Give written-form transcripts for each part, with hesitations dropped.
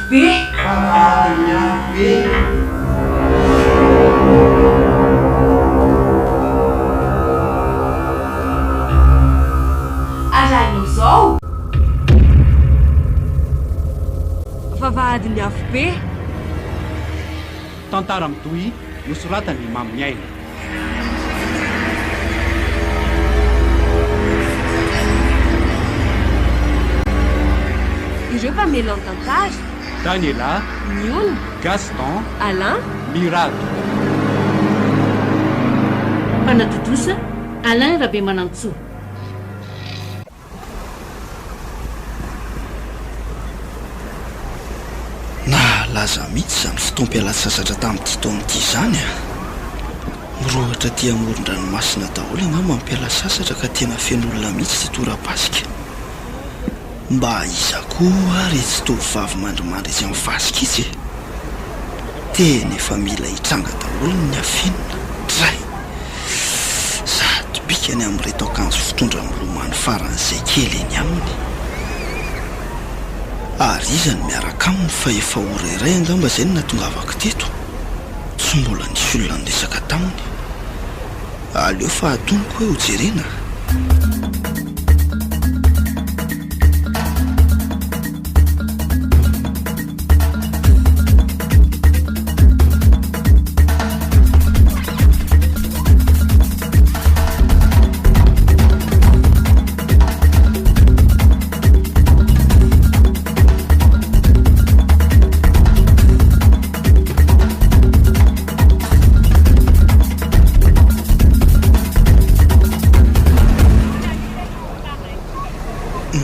be arano zao vavahadiny afo be tantara mitoy nosoratany mamiaina ireo mpamelao tantara Daniela, Miona, Gaston, Alain, Mirato. Mpanatotosa Alain Rabe Manantsoa. Na laza mihitsy zany fotoam-pialasasatra tamin'ity taon'ity izany a mirohatra ty amoron-dranomasina daholo angamba mampialasasatra ka tena fen'olona mihitsy ty tora-pasika mba iza koa retsy tovovavy mandrimandry izy amin'ny fasika izy tena efa mila hitranga daholo ny afinina dray zato bikany amin'reto akanjo fitondra milomany faran'izay kely eny aminy ary izany miaraka aminy fa efa ora iray angamba izay no natongavako teto tsy mbola nisy olona niresaka taminy aleo fa atonoko hoe ho jerena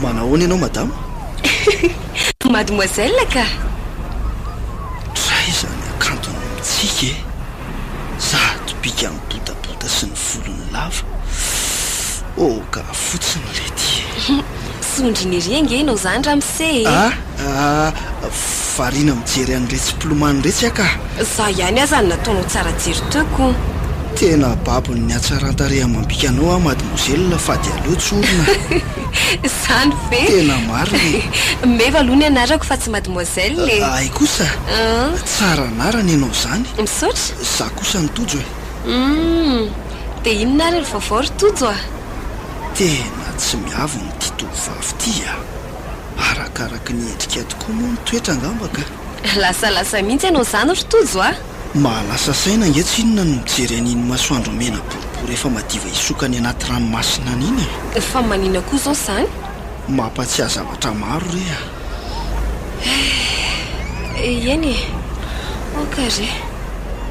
manahoana ianao madama mademoiselle ka tray zany akantony mitsika e zato bika amin'ny botabota sy ny volony lava oh ka fotsiny lety sondriny rienge enao zany raha mise variana mijery an'iretsy pilomany retsy aka za ihany aza ny nataonao tsara jery teko tena babony ny atsaran-tare amambikanao a mademoiselle fa dia aleo tsorona zany ve tena mariny meva aloha ny anarako fa tsy mademoiselle ay kosa tsara anarany ianao zany misaotra za kosa nytojo e dia inona ary ry vaovao ry tojo a tena tsy miavo ny ty tovovavy ty a arakaraka ny endrika tokoa moa mitoetra angambaka lasalasa mihitsy ianao zany ry tojo a mahalasa saina nge tsy inona no mijery an'iny masoandro mena boribory efa madiva isokany anaty ranomasina an'iny fa manina koa zao zany mampatsiahy zavatra maro re eny e okare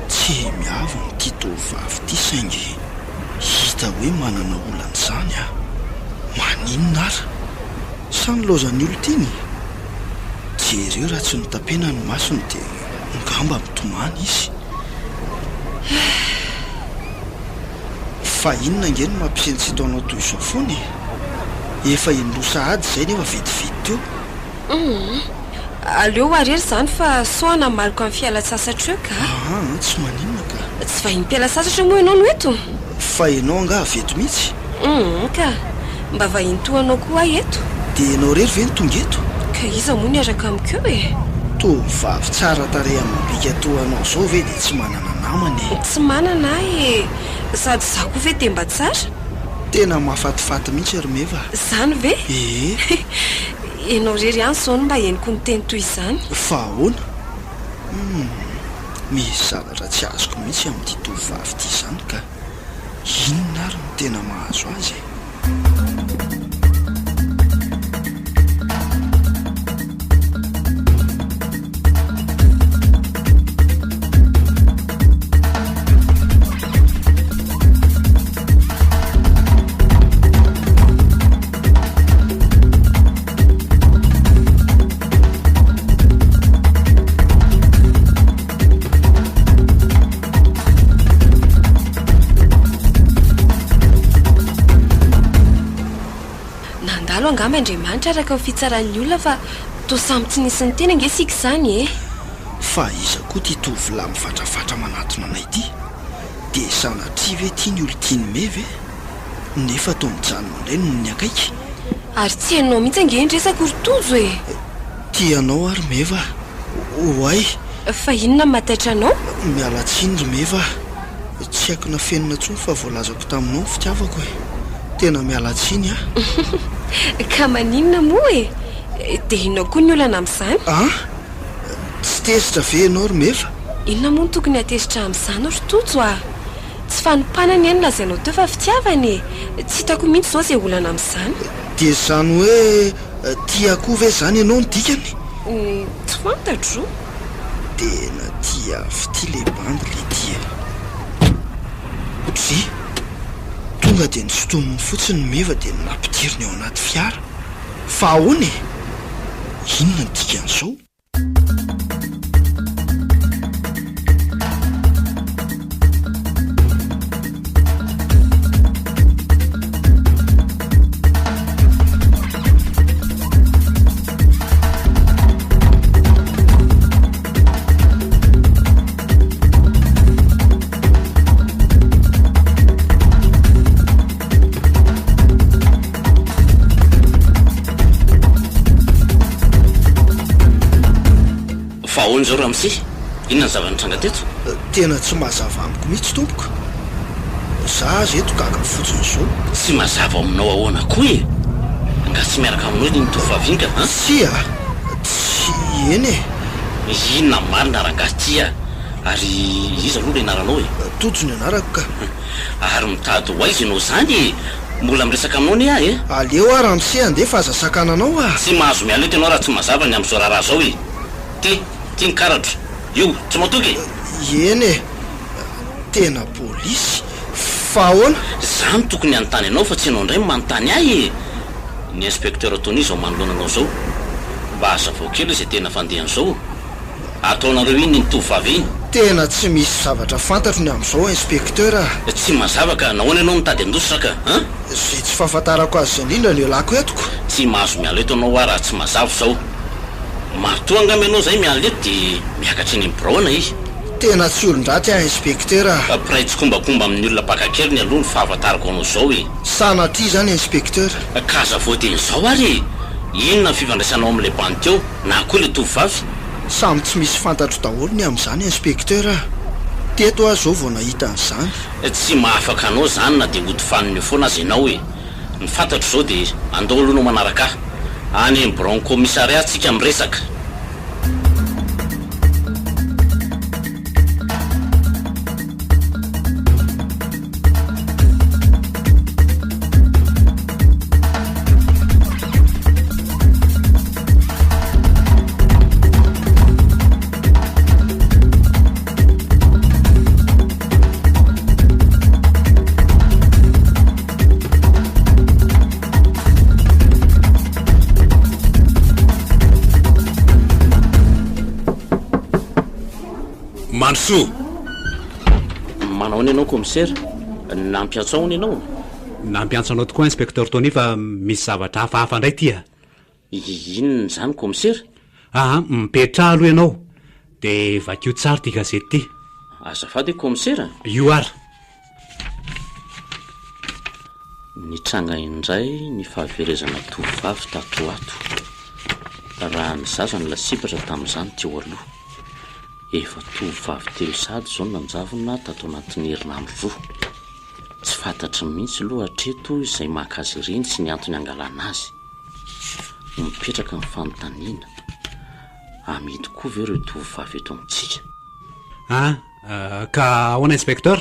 tsy miavo ny ty tovovavy ty saingy hita hoe manana olana zany a maninona ara sany lozany olo tiny jereo raha tsy notapena ny masony dia ngamba mitomany izy fa inona nge no mampisentsito anao toy izao foany efa inlosa ady zay nefa vetivety teo aleo arery zany fa soana maliko amin'ny fialatsasatra eo ka tsy maninona ka tsy vahiny mpialasasatra moa ianao no eto fa ianao anga veto mihitsy ka mba vahiny toanao koa eto dia ianao rery ve ny tonga eto ka iza moa ny araka amikeo e tovavy tsara tare amabika toanao zao ve dia tsy manana namany tsy manana e sady za koa ve dia mba tsara tena mahafatifaty mihitsy ary meva zany ve ianao rery any zao no mba henoko ny teny toy izany fa ahoana misy zavatra tsy azoko mihitsy amin'ity tovavy ty izany ka inona ary no tena mahazo azy angamba andriamanitra araka ny fitsaran'ny olona fa to samy tsy nisy ny tena nge sika izany e fa iza koa ty tovolahy mivatrafatra manatona anay ity dia sanatria ve tia ny olo tiany me ve nefa tao mijanona indray no ny akaiky ary tsy hainao mihitsy ange ny resaka ry tojo e tianao ary meva oay fa inona mataitra anao mialatsiny ry meva tsy haiko na fenina tsony fa voalazako taminao ny fitiavako e tena mialatsiny ka maninona moa e dia inao koa ny olana amin'izany tsy tezitra ve ianao ry meva inona moa no tokony atezitra amin'izany ry tojo tsy fanompanany eny lazainao teo fa fitiavany tsy hitako mihitsy izao izay olana amin'izany dia zany hoe tiako ve zany ianao ny dikany tsy fantatro tena tia fity le bandy le tia sy tonga dia nysotominy fotsiny meva dia nampidiriny ao anaty fiara fa ahoana inona ny dikan'izao zao raha misy inona ny zavanitranga teto tena tsy mazava amiko mihitsy tompoko za zeto gaga fotsiny zao tsy mazava aminao ahoana koa e nga tsy miaraka aminao ny tovaviny ka tsy tsy eny inona marina rangatia ary izy aloha le anaranao e tojony anarako ka ary mitady ho aizy ianao zany mbola miresaka aminao ni e aleo raha mise andefa aza sakananao tsy mahazo mialety ianao raha tsy mazava ny amin'izao raharaha zao e tia nykaratra io tsy matoky eny tena polisy fa ahoana zany tokony anontany anao fa tsy ianao indray manontany ahy ny inspecteur Tony zao manoloananao zao mba hazavao kely izay tena fandehan'izao ataonareo iny ny tovavy iny tena tsy misy zavatra fantatro ny amin'izao inspecteur tsy mazava ka nahoana ianao mitady andositra ka zay tsy fahafantarako azy indrindra ny olako etoko tsy mahazo mialeto anao a raha tsy mazava zao matoa angamba ianao zay mialeto dia miakatry ny braona izy tena tsy olon-draty inspecteur pray tsy kombakomba amin'ny olona pakakely ny aloha ny fahafantarako anao zao e sanatria zany inspecteur ka azavoaten'izao ary inona ny fifandraisanao amin'ilay bandy teo na koa le tovavy samy tsy misy fantatro daholo ny amin'izany inspecteur teto aho zao vao nahita an'izany tsy mahafaka anao zany na dia hody faniny eo foana azy ianao e ny fantatro zao dia andao aloha no manaraka any amin'ny bron commissariat tsika miresaka Manso manaony ianao commissaire nampiantsaony ianao nampiantsanao tokoa inspecteur Tony fa misy zavatra hafahafa indray tia inona zany commissaire mipetraha aloha ianao dia vakio tsara ty gazety ty azafady commissaire io ary nitranga indray ny fahaverezana tovavy tatoato raha ny zaza ny lasipatra tamin'izany teo aloha efa tovavy telo sady zao nanjavona tato anatin'ny herinandro roa tsy fantatry mihitsy aloha hatreto izay mahakazy ireny sy ny antony angalana azy mipetraka ny fanontaniana amidy koa ve ireo tovavy eto amintsika ka ahoana inspecteur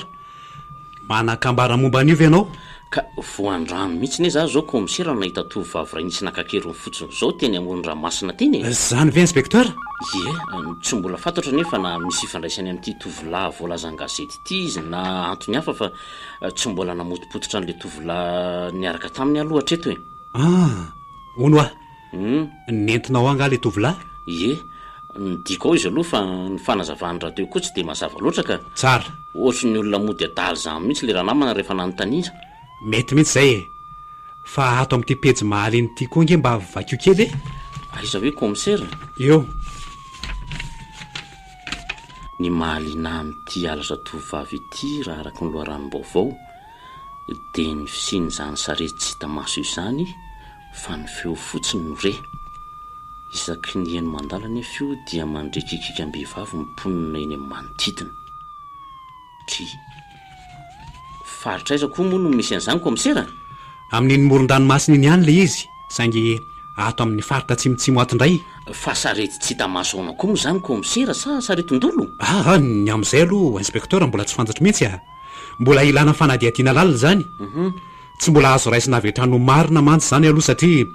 manakambara momba an'io ve ianao ka voandrano mihitsy ne za zao commissaire nahita tovavy ray nisy nakakeriny fotsiny zao teny amoron-dranomasina teny zany ve inspecteur tsy mbola fantatra nefa na misy ifandraisany amin'ity tovolahy voalazany gazety ity izy na antony hafa fa tsy mbola namotipototra n'le tovolahy niaraka taminy aloha hatreto e ono ah nentinao anga le tovolahy nydiko ao izy aloha fa ny fanazavany raha teo koa tsy dia mazava loatra ka tsara ohatry ny olona mody adaly zany mihitsy le raha namana rehefa nanontaniana mety mihitsy zay fa ato amin'ity pejy mahaliny ity koa nge mba vakio kely aiza hoe commissaire eo ny mahaliana amin'ity alatra tovavy ity raha araka ny loharan'ny-baovao dia ny fisiny zany sarety tsy hita maso izany fa ny feo fotsiny no re isaky ny eny mandala nefio dia mandrekikikam-behivavy miponina eny amin'ny manodidina. Tri faritra aiza koa moa no misy an'izany komisera? Amin'iny moron-dranomasina iny ihany le izy, saingy ato amin'ny faritra tsimotsimo ato indray. Fa sarety tsy hita masoana koa moa izany komisera sa saretondolo? Ny amin'izay aloha inspektera mbola tsy fantatro mihitsy a. Mbola ilana fanadihadiana lalina izany. Tsy mbola azo raisina avy hatrany marina mantsy izany aloha satria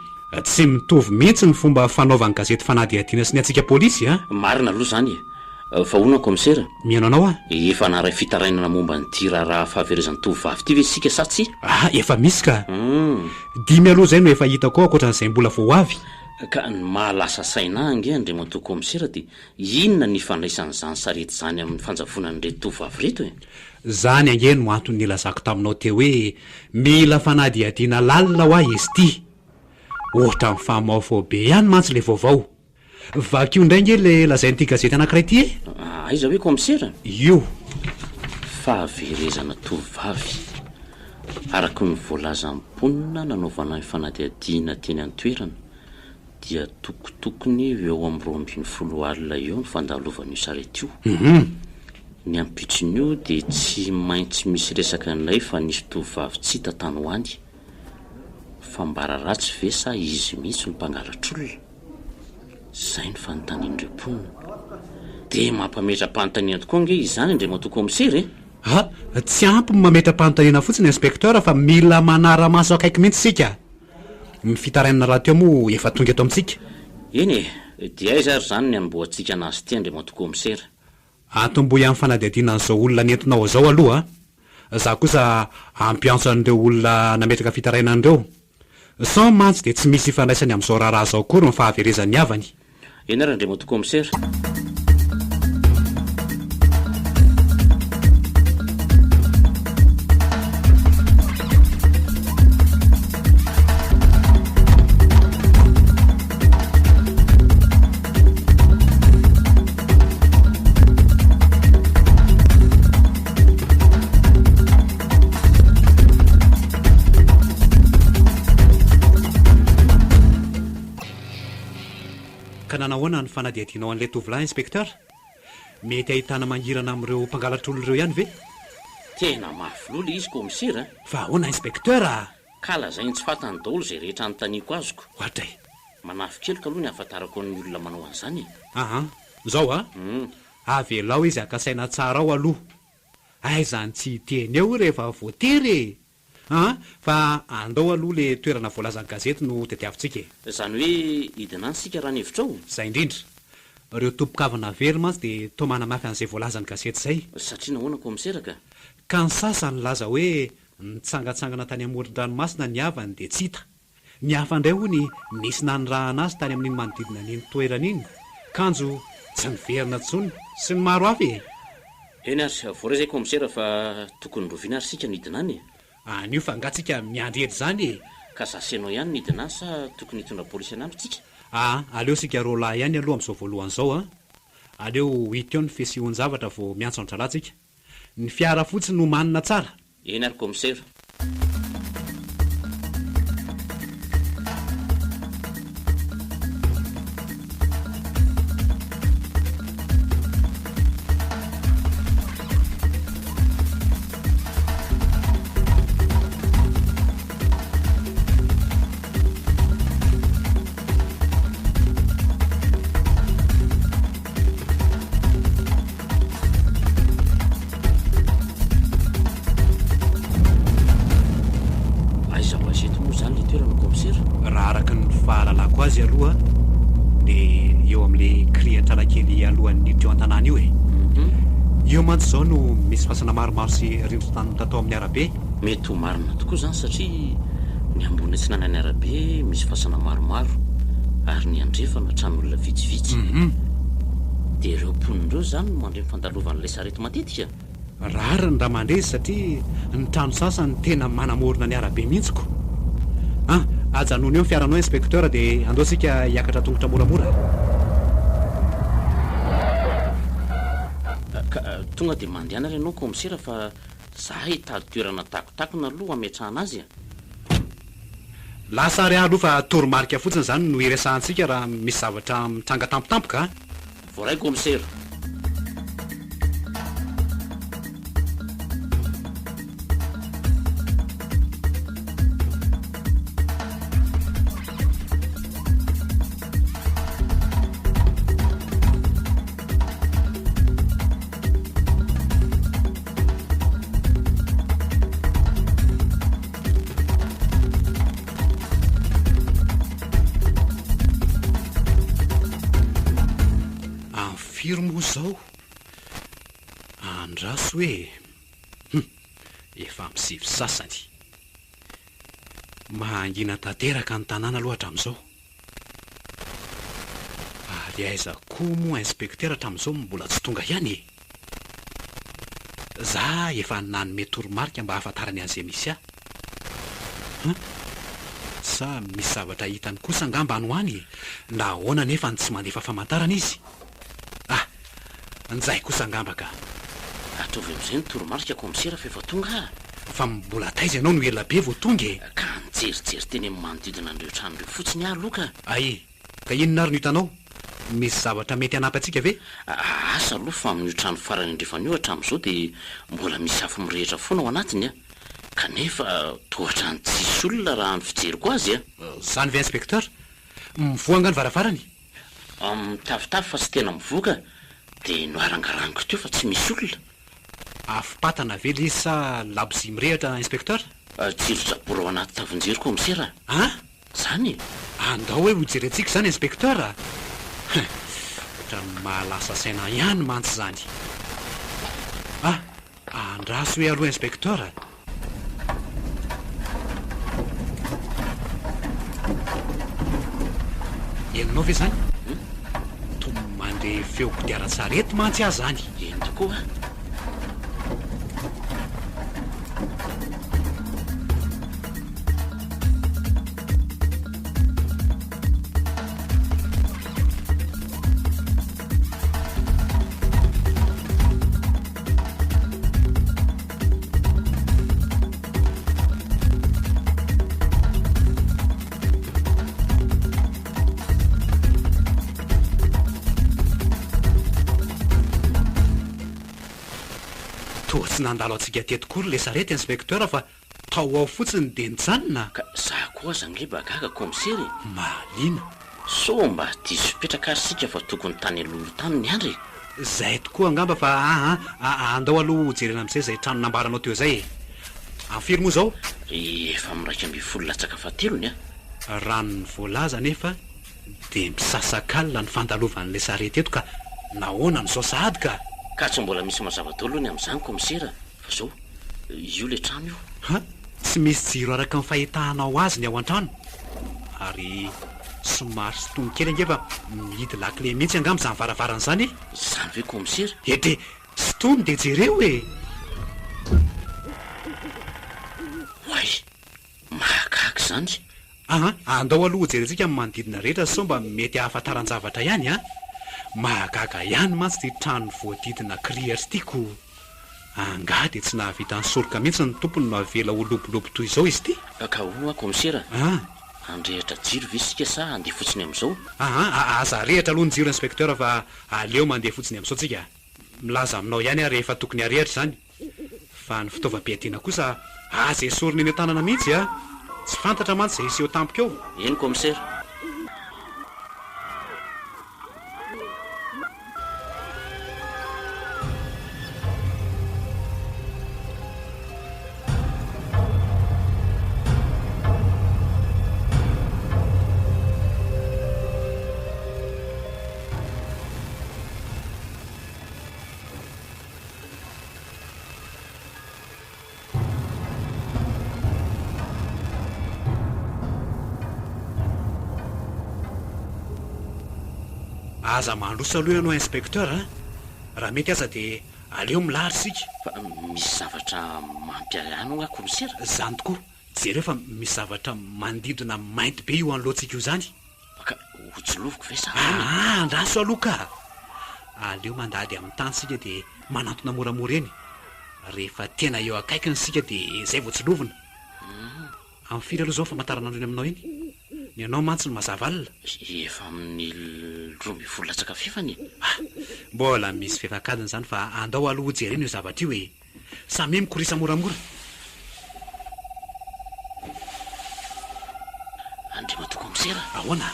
tsy mitovy mihitsy ny fomba fanaovan'ny gazety fanadihadiana sy ny antsika polisy a. Marina aloha izany fa hoana komisera? Mihaino anao a? Efa naray fitarainana momba ny tiraraha fahaverezan'ny tovovavy ty ve sika sa tsy? Efa misy ka. Dimy aloha izay no efa hitako ankoatran'izay mbola vao avy. Ka ny mahalasa saina ange andriamantoa komisera dia inona ny fandraisan'izany sarety izany amin'ny fanjavonan'ireto tovovavy reto e? Zany ange no antony nilazako taminao teo hoe mila fanadihadiana lalina ho ahy izy ty. Ohatra amin'ny fahamaofao be ihany mantsy le vaovao. Vakio indray nge le lazain'ity gazety anankiray ty e? Aiza hoe komisera? Io fahaverezana tovovavy araka ny voalaza amponina nanaovana ny fanadihadiana teny an-toerana dia tokotokony eo amin'ny 20 alina eo ny fandalovana io sarety io. Ny ampitsin'io dia tsy maintsy misy resaka nay fa nisy tovovavy tsy hita tany hoany. Fa mbara ratsy ve sa izy mihitsy ny mpangalatr'olona? Zay ny fanontanian'ireo mponina. Dia mampametra-panontaniana tokoa nge izany andriamantoa komisera e? Tsy ampy mametra-panontaniana fotsiny inspektera fa mila manara-maso akaiky mihitsy sika. Ny fitarainana raha teo moa efa tonga eto amintsika. Eny dia aiza ary izany ny anomboantsika anazy ty andriamantoa komisera? Atomboy amin'ny fanadihadiana an'izao olona nentinao izao aloha za kosa ampiantso an'ireo olona nametraka fitarainan'ireo. Sao mantsy dia tsy misy ifandraisany amin'izao raharaha zao kory ny fahaverezan'ny havany. Eny ary andriamantoa komisera? Ka nanahoana ny fanadihadianao an'ilay tovolahy inspektera? Mety ahitana mangirana amin'ireo mpangalatr'olona ireo ihany ve? Tena mafilolo izy komisera. Fa ahoana inspektera? Ka lazainy tsy fatany daholo izay rehetra anontaniako azoko. Ohatray. Manafikely aloha ny ahafantarako ny olona manao an'izany. Zao a? Avelao izy akasaina tsara ao aloha. Aizany tsy teny eo rehefa voatery fa andao aloha le toerana voalazan'ny gazety no tetiavintsika. Izany hoe hidina ny sika raha ny hevitrao? Zay indrindra. Ireo tompokavana very mantsy dia toa manamafy an'izay voalazan'ny gazety izay. Satria nahoana komisera ka? Ka ny sasany laza hoe nitsangatsangana tany amoron-dranomasina ny havany dia tsy hita. Ny hafa indray hoy nisy nanirahana azy tany amin'iny manodidina n'iny toerana iny. Kanjo tsy niverina intsony sy ny maro hafa e. Eny ary voaray izay komisera fa tokony roviana ary sika nidina any. Anio fa ngatsika miandry ety izany e. Ka zasenao ihany nidina any sa tokony hitondra polisy anamby tsika? Aleo sika roa lahy ihany aloha amin'izao voalohan'izao aleo hita eo ny fisihoan-javatra vao miantso ny tralantsika. Ny fiara fotsiny no manina tsara. Eny ary komisera. Raha araka ny fahalalako azy aloha dia eo amin'ilay kriantrala kely alohan'ny niditra eo an-tanàna io e. Io mantsy izao no misy fasana maromaro sy rindron-tany tatao amin'ny arabe. Mety ho marina tokoa izany satria ny ambony atsinanany arabe misy fasana maromaro ary ny andrefana tran'olona vitsivitsy. Dia ireo mponindreo izany no mandray fandalovana sarety matetika. Rariny raha mandresy satria ny trano sasany tena manamorona ny arabe mihitsiko. Ajanony eo ny fiaranao inspektera dia andaosika hiakatra tongotra moramora. Tonga dia mandehana ianao komisera fa za hitady toerana takotakona aloha ametrahana azy. lasa ry aloha fa toromarika fotsiny zany no iresahantsika raha misy zavatra mitranga tampotampoka. voaray commissaire. firy moa zao andraso hoe efa misivy sasany mahangina tanteraka ny tanàna aloha hatramin'izao ary aiza koa moa inspektera hatramin'izao mbola tsy tonga ihany za efa nanome toromarika mba hahafantarany an'izay misy sa misy zavatra hitany kosa angamba any ho any na ahoana nefa ny tsy mandefa famantarana izy anjay kosa angamba ka atovy am'izay ny toromarika commissaire fa efa tonga fa mbola taiza ianao no ela be vao tonga ka nijerijery teny amin'ny manodidina an'ireo tranon'ireo fotsiny aloka ay ka inona ary no hitanao misy zavatra mety hanapantsika ve asa aloha fa amin'io trano farany andrefany io hatramin'izao dia mbola misy afo mirehitra foana ao anatiny kanefa tohatra ny tsisy olona raha ny fijeriko azy zany ve inspecteur mivoanga ny varavarany mitafitafy fa tsy tena mivoaka dia noarangarangiko teo fa tsy misy olona afipatana ve le izy sa labozy mirehatra inspecteur tsirojabory ao anaty tavonjery commissaire zany andao hoe hojerentsika zany inspecteur ohatra mahalasa saina ihany mantsy zany andraso hoe aloha inspecteur eninao ve zany mandeha feo kodiaran-tsarety mantsy azy zany eny tokoa tsy nandalo atsika tetokory le sarety inspecteur fa tao ao fotsiny de nijanona ka za koa aza ngleba gaga commissaire malina so mba diso petraka sika fa tokony tany alolo tany ny andry zay tokoa angamba fa andao aloha hojerena am'izay zay trano nambaranao teo zay amfiry moa zao efa miraika amby folo latsaka fatelony ranony voalaza nefa de misasakalina ny fandalovan'le sarety eto ka nahoana ny zao sahady ka tsy mbola misy mazava-dolony amin'izany commissaire fa zao io le trano io tsy misy jiro araka ny fahitahanao azy ny ao an-trano ary somary sy tony kely ange fa mihidy lakile mihitsy angamba zany varavarana zany zany ve commissaire ede sy tony de jereo oay mahagaky zany andao aloha hojerentsika amin'ny manodidina rehetra so mba mety hahafantaran-javatra ihany mahagaga ihany mantsy ty trano voadidina kriers tiako anga de tsy nahavita ny soroka mihitsy ny tompony no avela ho lobolobo toy izao izy ty ka oa commissaire andrehitra jiro ve sika sa andeha fotsiny am'izao aza rehatra aloha ny jiro inspecteur fa aleo mandeha fotsiny am'izao tsika milaza aminao ihany rehefa tokony arehatra zany fa ny fitaovam-piadiana kosa aza esoriny eny tanana mihitsy tsy fantatra mantsy zay iseho tampoka eo eny commissaire aza mandrosa aloha ianao inspecteur raha mety aza de aleo milary sika fa misy zavatra mampiarano commissaire zany tokoa jereo fa misy zavatra mandidina mainty be io anlohantsika io zany ka hotsiloviko ve sa andraso aloha ka aleo mandady amin'ny tany sika de manantona moramora eny rehefa tena eo akaikiny sika de zay voatsilovina amin'ny firy aloha zao famantarana androny aminao iny ny anao mantsy ny mazavalina efa amin'ny 12 latsaka fefany mbola misy fefakadiny zany fa andao aloha jereny io zavatra io e samy mikorisa moramora andrima toko misera ahoana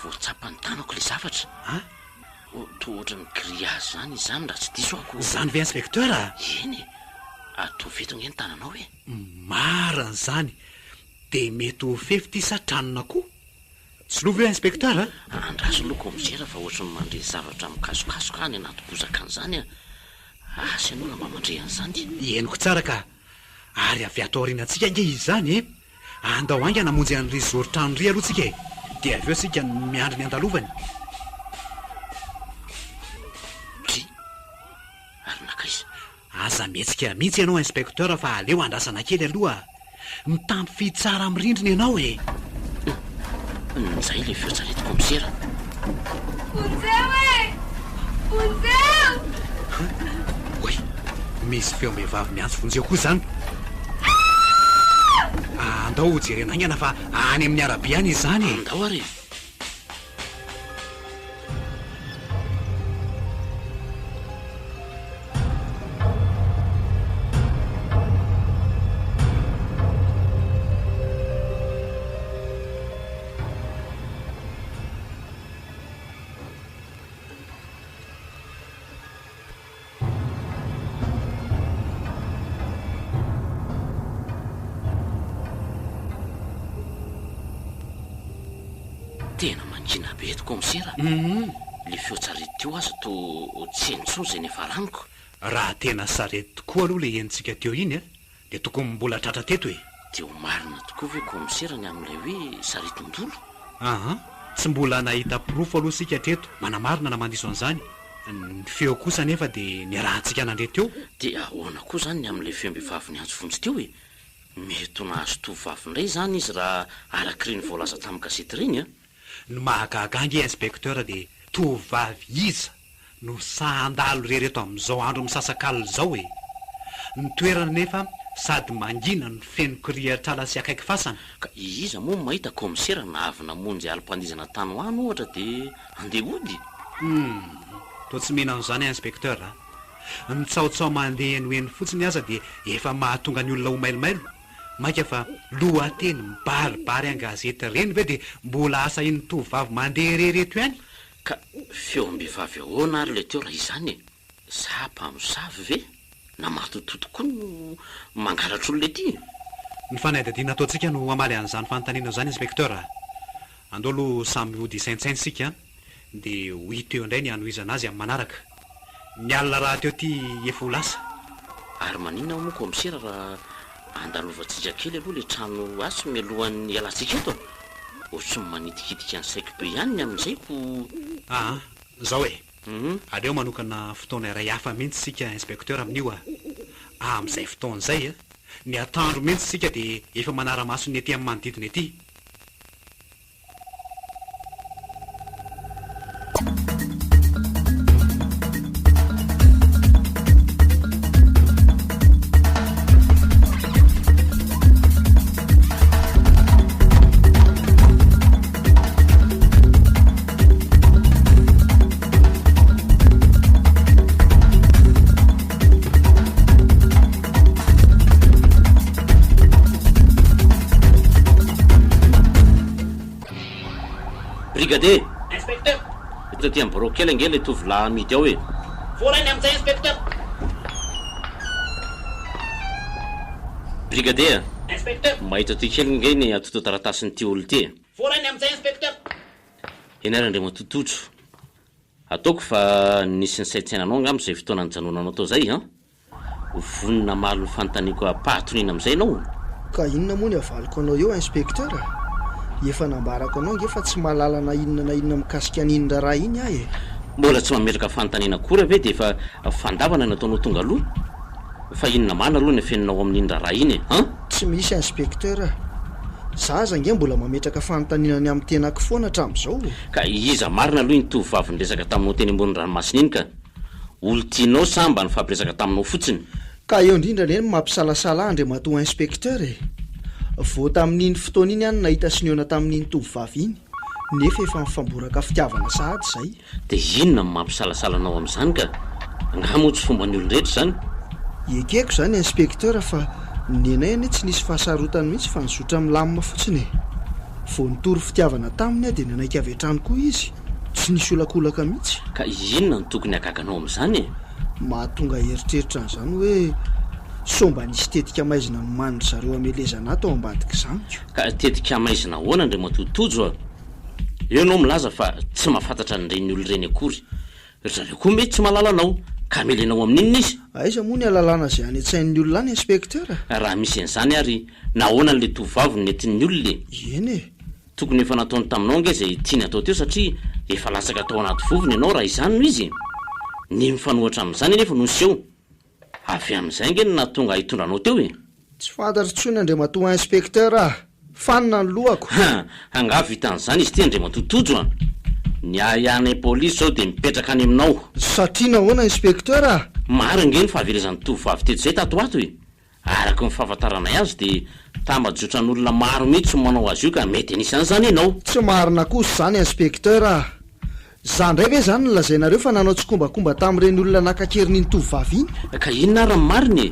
voatsapany tanako le zavatra tohatra ny grillage zany zany raha tsy diso ako zany ve inspecteur eny ato vetona ny tananao e mariny zany de mety ho fefy ty satranona koa tsy lova eo inspecteur andraso loko misera fa ohatrany mandre zavatra mikasokasoka any anaty bozaka an'izany asy anao na mba mandre an'izany eniko tsara ka ary avy ato aorianantsika nge izy zany e andao anga namonjy an'ry zorytrano ry aloha tsika e de avy eo sika miandry ny andalovany ry ary nakaiza aza mihetsika mihitsy ianao inspecteur fa aleo andrasana kely aloha mitampy tsara amin'ny rindrina ianao e nizay le fioatsaretiko misera oy misy feo mehivavy miantso vonjeo koa zany andao jerena aingana fa any amin'ny arabe any izy zany e andao ary tena mangina be toko misera le fiotsarety teo azy to tsy enitso zay nefa raniko raha tena sarety tokoa aloha le enitsika teo iny de tokony mbola tratra teto e de ho marina tokoa ve ko misera ny amin'ilay hoe saretondolo tsy mbola nahita pirofo aloha sika treto manamarina na mandiso an'izany ny feo kosa nefa de ny rahantsika nandre teo de ahoana koa zany ny amin'ilay feombivavy ny antso vonjy teo e mety ho nahazo tovavy indray zany izy raha arak'ireny voalaza tamin'ny gazety reny ny mahagagangy inspecteur de tovavy iza no sandalo rereto amin'izao andro misasakalo zao e ny toerana nefa sady mangina ny fenokoriatrala sy akaiky fasana ka iza moa mahita komisera na avy namonjy alim-pandizana tany ho any ohatra de andeha ody to tsy mihina an'izany inspecteur ny tsaotsao mandeha noeny fotsiny aza de efa mahatonga ny olona ho mailomailo maika fa lohateny mibaribary angazety reny ve de mbola asa iny tovavy mandeha rereto ihany ka feombivavy ahoana ary le teo raha izany e sa mpamosavy ve na matototokoa no mangalatra olona ety ny fanaidadiana ataontsika no amaly an'izany fanontaniana zany inspecteur andolo samy ody saintsainy sika de hoy teo indray ny anoizana azy amin'ny manaraka ny alina raha teo ty efa ho lasa ary maninona moa komisera raha andalovatsika kely aloha le trano asy mialohan'ny alantsika eto ohatsy ny manitikitika ny saiko be ihany ny amin'izay ko zao e aleo manokana fotoana iray hafa mihitsy sika inspecteur amin'io amin'izay fotoan'izay ny atandro mihitsy sika de efa manara-maso ny ety amin'ny manodidina ety brigadier inspecteur eto ty amin'ny borokely ange le tovolahy amidy ao e vorainy amin'izay inspecteur brigadier inspecteur mahita ty kely nge ny atoto taratasiny ty olo ty vorainy amin'izay inspecteur enarandre matototro ataoko fa nisy ny saitsainanao nga am'izay fotoana ny janonanao tao zay vonina malo ny fanontaniako apahatonina am'izay anao ka inona moa ny avaliko anao eo inspecteur efa nambarako anao nge fa tsy mahalalana inona na inona mikasika an'inona raha iny ahy e mbola tsy mameraka fanontaniana kory ve de efa fandavana nataonao tonga aloha fa inona mana aloha ny afeninao amin'inona raha iny tsy misy inspecteur zaza nge mbola mametraka fanontanianany amin'ny tenako foana hatramin'izao ka iza marina aloha iny tovavy nyresaka taminao teny ambony ranomasina iny ka olo tianao samba ny fampiresaka taminao fotsiny ka eo indrindra reny mampisalasala andre matoa inspecteur Vao tamin'iny fotoana iny any nahita sineona tamin'iny tovovavy iny nefa efa mifamboraka fitiavana sahady zay. Dia inona ny mampisalasalanao amin'izany ka angamo tsy fomba ny olon-drehetra zany? Ekeko zany inspektera fa nenay anie tsy nisy fahasarotany mihitsy fa nizotra milamina fotsiny. Vao nitory fitiavana taminy dia nanaika avy hatrany koa izy, tsy nisy olakolaka mihitsy. Ka inona no tokony hagaganao amin'izany? Mahatonga heritreritra an'izany hoe somba nisy tetika maizina no manindry zareo amelezana ato ao ambadika izany. Ka tetika maizina ahoana ndray matotojo a? Eo anao milaza fa tsy mahafantatra nireny olo ireny akory. Zareo koa mety tsy mahalala anao ka amelenao amin'inona izy? Aiza moa ny alalana izay any an-tsain'ny olona any inspektera? Raha misy an'izany ary nahoana n'ilay tovovavy nentin'ny olona? Eny e, tokony efa nataony taminao nge izay tiany atao teo satria efa lasaka tao anaty vovony ianao raha izany no izy. Ny mifanohitra amin'izany nefa no seho. Avy amin'izay nge na tonga hitondranao teo e. Tsy fantatro tsony andriamatoa inspektera, fanina ny lohako. Anga vitan'izany izy ty andriamatotojo a. Ny ayanay polisy zao dia mipetraka any aminao. Satria nahoana inspektera? Maro nge ny fahaverezan'ny tovovavy teto izay tato ato e. Araka ny fahafantaranay azy dia tambajotran'olona maro mihitsy manao azy io ka mety anisan'izany ianao. Tsy marina kosa zany inspektera. Za ndray ve zany nolazainareo fa nanao tsikombakomba tamin'ireny olona nankakeriny tovovavy iny? Ka inona ary ny mariny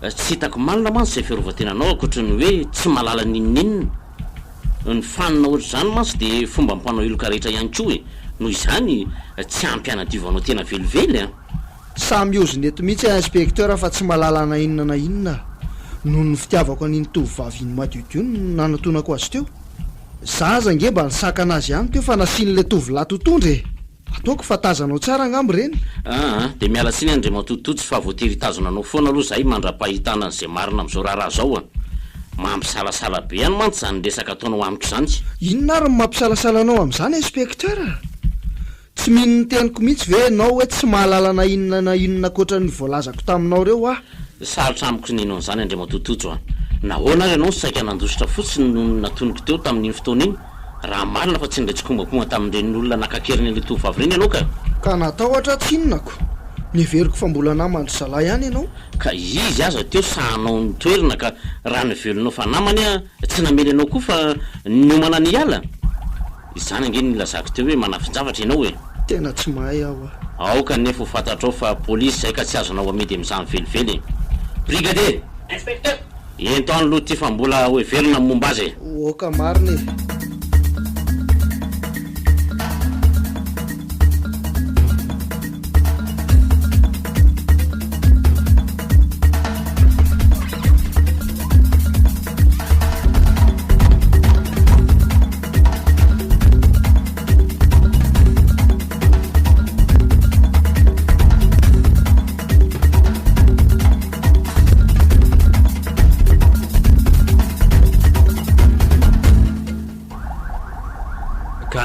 e? Tsy hitako malina mantsy izay fiarovatenanao ankoatrany hoe tsy mahalala n'inon'inona. Ny fanina ohatr'izany mantsy dia fomba mpanao iloka rehetra ihany koa e. Noho izany tsy ampy anadiovanao tena velively a. Samy oziny eto mihitsy inspektera fa tsy mahalala na inona na inona. Noho ny fitiavako an'iny tovovavy iny madiodio no nanatonako azy teo. Zaza nge mba nisakana azy ihany teo fa nasian'ilay tovolahy totondra e. Ataoko fa tazanao tsara angambo reny. Dia miala siny andriamatotojo fa voatery tazonanao foana aloha zahay mandra-pahitana an'izay marina amin'izao raharaha zao a. Mampisalasala be ihany mantsy zany resaka ataonao amiko izany. Inona ary ny mampisalasalanao amin'izany inspektera? Tsy mino ny teniko mihitsy ve nao hoe tsy mahalala na inona koatra ny voalazako taminao reo ah? Sarotra amiko ninao an'izany andriamatotojo a. Nahoana ary ianao saika nandositra fotsiny no natoniko teo tamin'iny fotoana iny. Raha marina fa tsy ndray tsikombakomba tamin'ireny olona nankakeriny ilay tovovavy reny ianao ka. Ka natao ohatra tsinonako. Neveriko fa mbola namandry zalahy ihany ianao. Ka izy aza teo sahanao ny toerana ka raha nivelonao fa namany a tsy namely anao koa fa niomana ny ala. Izany ange nilazako teo hoe manafinjavatra ianao e. Tena tsy mahay aho a. Ao ka nefa ho fantatrao fa polisy zay ka tsy azonao amedy amin'izany velively. Brigadier! Inspecteur! Ento any loha ty fa mbola hoe velona momba azy e. Oka marina e.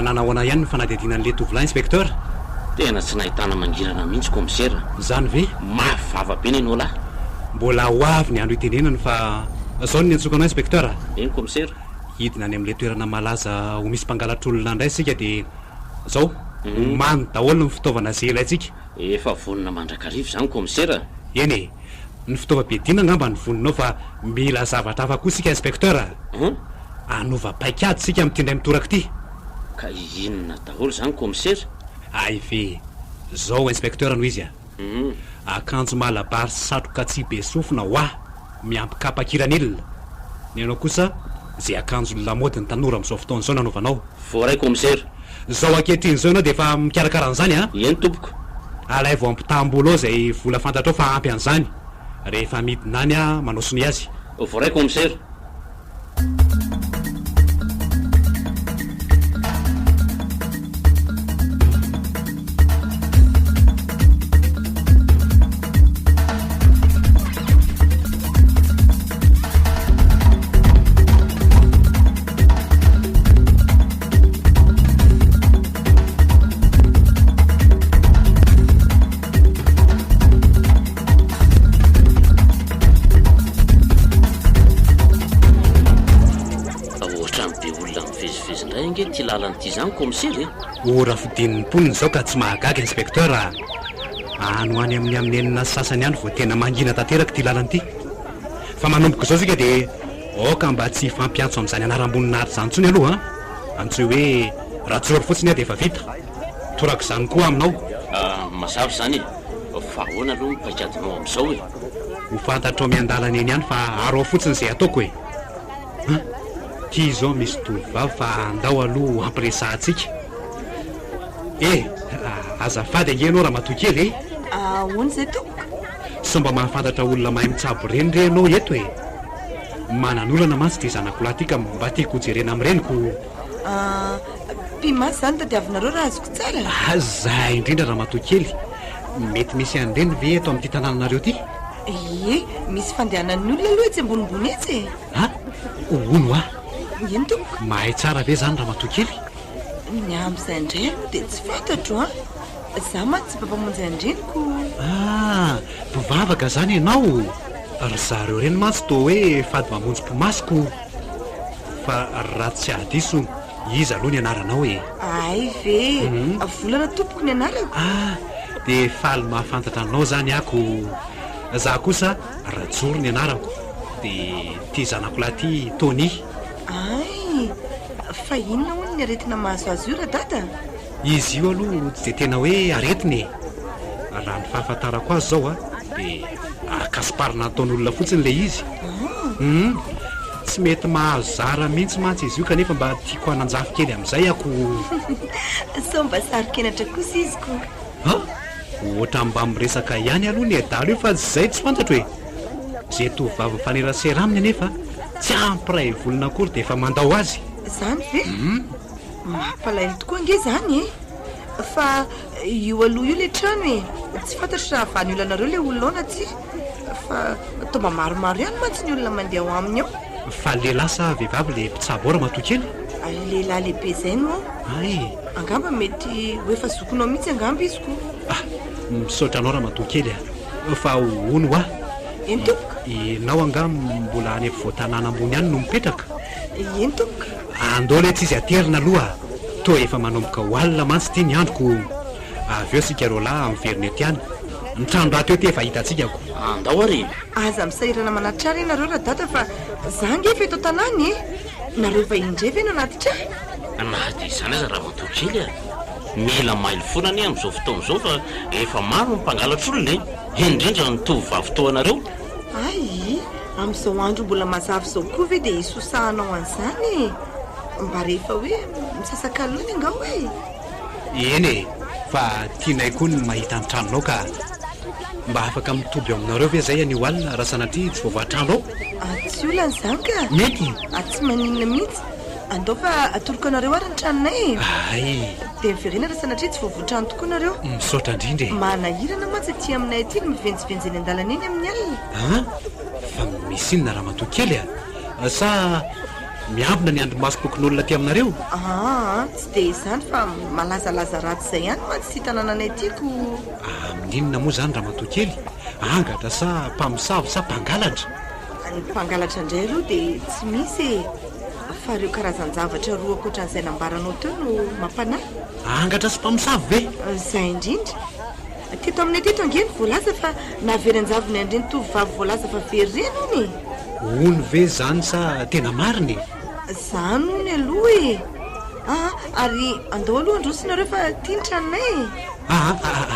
Nanahoana ihany ny fanadihadianan'ilay tovolahy inspekteur? Tena tsy nahitana mangirana mihitsy komisera. Zany ve? Mavava be nenao lahy. Mbola ho avy ny andro itenenany fa zao ny antsokanao inspekteur. Eny komisera? Hidina any amin'ilay toerana malaza ho misy mpangalatr-olona indray sika dia zao mamy daholo ny fitaovana zay ilayntsika. Efa vonina mandrakarivo zany komisera. Eny e, ny fitaovam-piadiana angamba ny voninao fa mila zavatra hafa koa sika inspekteur. Anova paikady sika amin'ity indray mitoraka ity. Ka inona daholo zany komisera? Ay ve, zao inspekteur no izy a. Akanjo malabary satroka tsy be sofina ho ah, miampy kapakiran'ilona. Ny anao kosa zay akanjo lamody ny tanora amin'izao fotoana izao nanaovanao. Voaray komisera. Zao ankehitriny izao ianao dia efa mikarakaran'izany a? Eny tompoko. Alay vao ampitambola ao zay vola fantatrao fa ampy an'izany. Rehefa midina any a manao sony azy. Voaray komisera. Ty lalan'ity zany komisera e. Ora fidin'ny mponiny zao ka tsy mahagaga inspekteur. Ano any amin'ny enina sasany ihany vao tena mangina tanteraka ty lalan'ity. Fa manomboka izao sika dia oka mba tsy fampiantso amin'izany anaram-boninahitra izany ntsony aloha antsy hoe ratsoro fotsiny dia efa vita toraka izany koa aminao mazava zany fa ahoana aloha mipaikadinao amin'izao hoe ho fantatrao miandalana eny ihany fa aro fotsiny izay ataoko hoe tia izao misy tovavy fa andao aloha ampiresantsika azafady angenao raha matokely ahoana zay tompoko sy mba mahafantatra olona mahay mitsabo reny renao eto hoe manan'olana mantsy dia zanako lahy tika mba tiako jerena amin'ireniko mpimasy izany tadiavinareo raha azoko tsara za indrindra raha matokely mety misy an'ireny ve eto amin'ity tanànanareo ty misy fandehanan'ny olona aloha etsy ambonimbony etsy ono eny tompoko mahay tsara ve zany raha matokely ny amin'izay indray aloha dia tsy fantatro za maty tsy mpampamonjy andreniko mpivavaka zany ianao ry zareo reny mantsy to hoe fady mamonjy mpimasiko fa raha tsy adiso izy aloha ny anaranao ay ve volana tompoko ny anarako dia faly mahafantatra anao zany ako za kosa rajoro ny anarako dia tia zanako lahy ty Tony ay fa inona hono ny aretina mahazoazo io raha dada izy io aloha tsy dia tena hoe aretiny raha ny fahafantarako azy zao dia akasiparina nataon'olona fotsiny le izy tsy mety mahazo zara mihitsy mantsy izy io kanefa mba tiako hananjafo kely amin'izay ako so mba sarokenatra kosa izy ko ohatra mba miresaka ihany aloha ny adalo io fa zay tsy fantatro hoe zay tovavy mifanerasera aminy anefa tsy ampiray volona akory dia efa mandao azy zany ve mampalainy tokoa nge zany fa io aloha io le trano tsy fantatro raha vany olanareo le olona tsy fa tomba maromaro ihany mantsy ny olona mandeha ao aminy ao fa lehilahy sa vehivavy le mpitsabo ra matokely lehilahy lehibe zay no angamba mety ho efa zokonao mihitsy angamba izy ko misaotra anao raha matokely fa ono eny tompoko ianao angamba mbola any voatanàna ambony ihany no mipetraka eny tompoko andao le tsy izy aterina aloha to efa manomboka ho alina mantsy ty ny androko avy eo sika ro lahy miveriny ety any ny trano raha teo ty efa hitantsika ko andao ary aza misahirana manatrara ianareo raha data fa za nge fa eto tanàny nareo efa indray ve no anaty tra nady izany aza raha matokely mila mailo fonany amin'izao fotoana izao fa efa maro mpangalatra olona indrindra ny tovavy toanareo ay amin'izao andro mbola mazavy izao koa ve dia isosahanao an'izany mba rehefa hoe misasakaloany angao hoe eny fa tianay koa ny mahita ny tranonao ka mba afaka mitoby aminareo ve zay anio alina raha sanatria tsy voavoatrano ao tsy olana izany ka mety tsy maninona mihitsy andao fa atoroko anareo ary ny tranonay ay dia miverena raha sanatria tsy voavoatrano tokoa nareo misaotra indrindra manahirana mantsy aty aminay aty no mivenjivenjeny an-dalana eny amin'ny alina fa misy inona raha matokely sa miambina ny andromasokokon'olona aty aminareo tsy dia izany fa malazalaza ratsy izay ihany mantsy sy tanànanay atyko amin'inona moa zany raha matokely angatra sa mpamosavy sa mpangalatra ny mpangalatra indray aloha dia tsy misy fa reo karazan-javatra roa akoatran'izay nambaranao teo no mampanahy angatra sy mpamosavy ve izay indrindra teto aminay teto angeny voalaza fa naverin-javony andreny tovavy voalaza fa very reny ony ono ve zany sa tena mariny zany ony aloha ary andao aloha androsinareo fa tia ny tranonay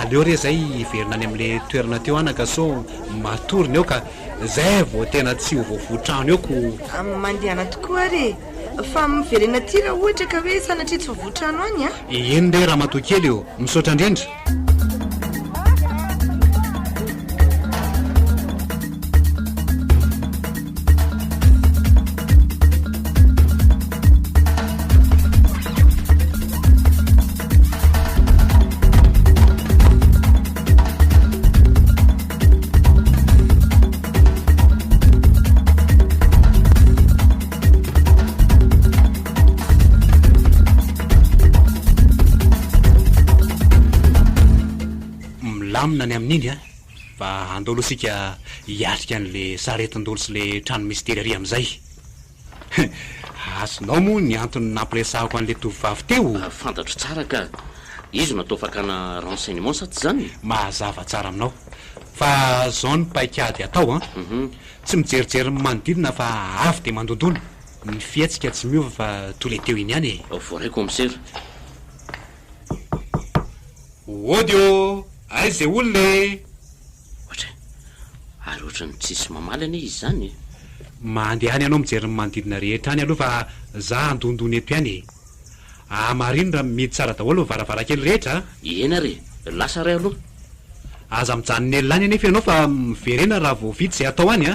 aleo re zay iverina any amin'le toerana teo anaka so matoriny eo ka zay vao tena tsy ho voavoatrano eo ko mandehana tokoa ary fa miverena ty raha ohatra ka hoe sanatria tsy voavoatrano any eny ndray raha matokely eo misaotra indrindra lamina ny amin'iny fa andao aloha sika hiatrika an'le saretindolo sy le trano mistery amin'izay azonao moa ny antony nampiresahako an'le tovavy teo fantatro tsara ka izy natao fakana renseignement sa tsy zany mahazava tsara aminao fa zao ny paikady atao tsy mijerijery manodidina fa avy de mandondona ny fiatsika tsy miova fa tole teo iny ihany voaray commissaire. odio aiza olona ohatra ary ohatrany tsisy mamaly ane izy zany mandehany ianao mijery ny manodidina rehetra any aloha fa za andondony eto ihany marino raha midy tsara daholo varavarakely rehetra ena re lasa ray aloha aza mijanony elilany anefa ianao fa miverena raha voavity zay atao any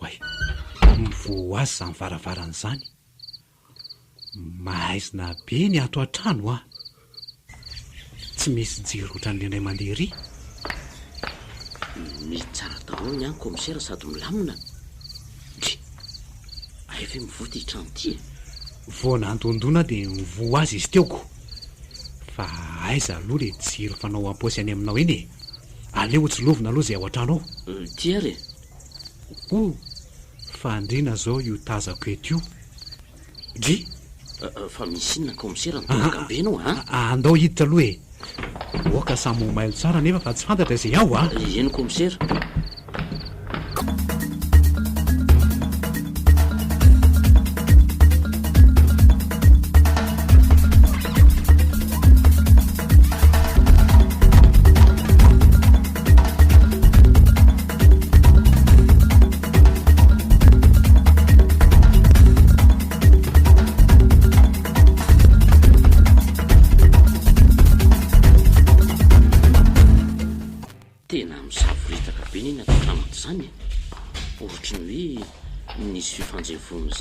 way mivo azy zany varavarany zany mahaizina be ny ato an-trano tsy misy jiro ohatran'le indray mandeha ry misy tsara daholo ny any commissaire sady milamina aefa mivoty hitrano ty vona andondona dia mivo azy izy teoko fa aiza aloha le jiro fanao amposy any aminao iny aleo hotsilovina aloha zay ao an-trano ao ty ary fandrina zao io tazako eto io dry fa misy inona commissaire nytongabe anao andao hiditra aloha oaka samy mailo tsara nefa fa tsy fantatra zay ao eny commissaire.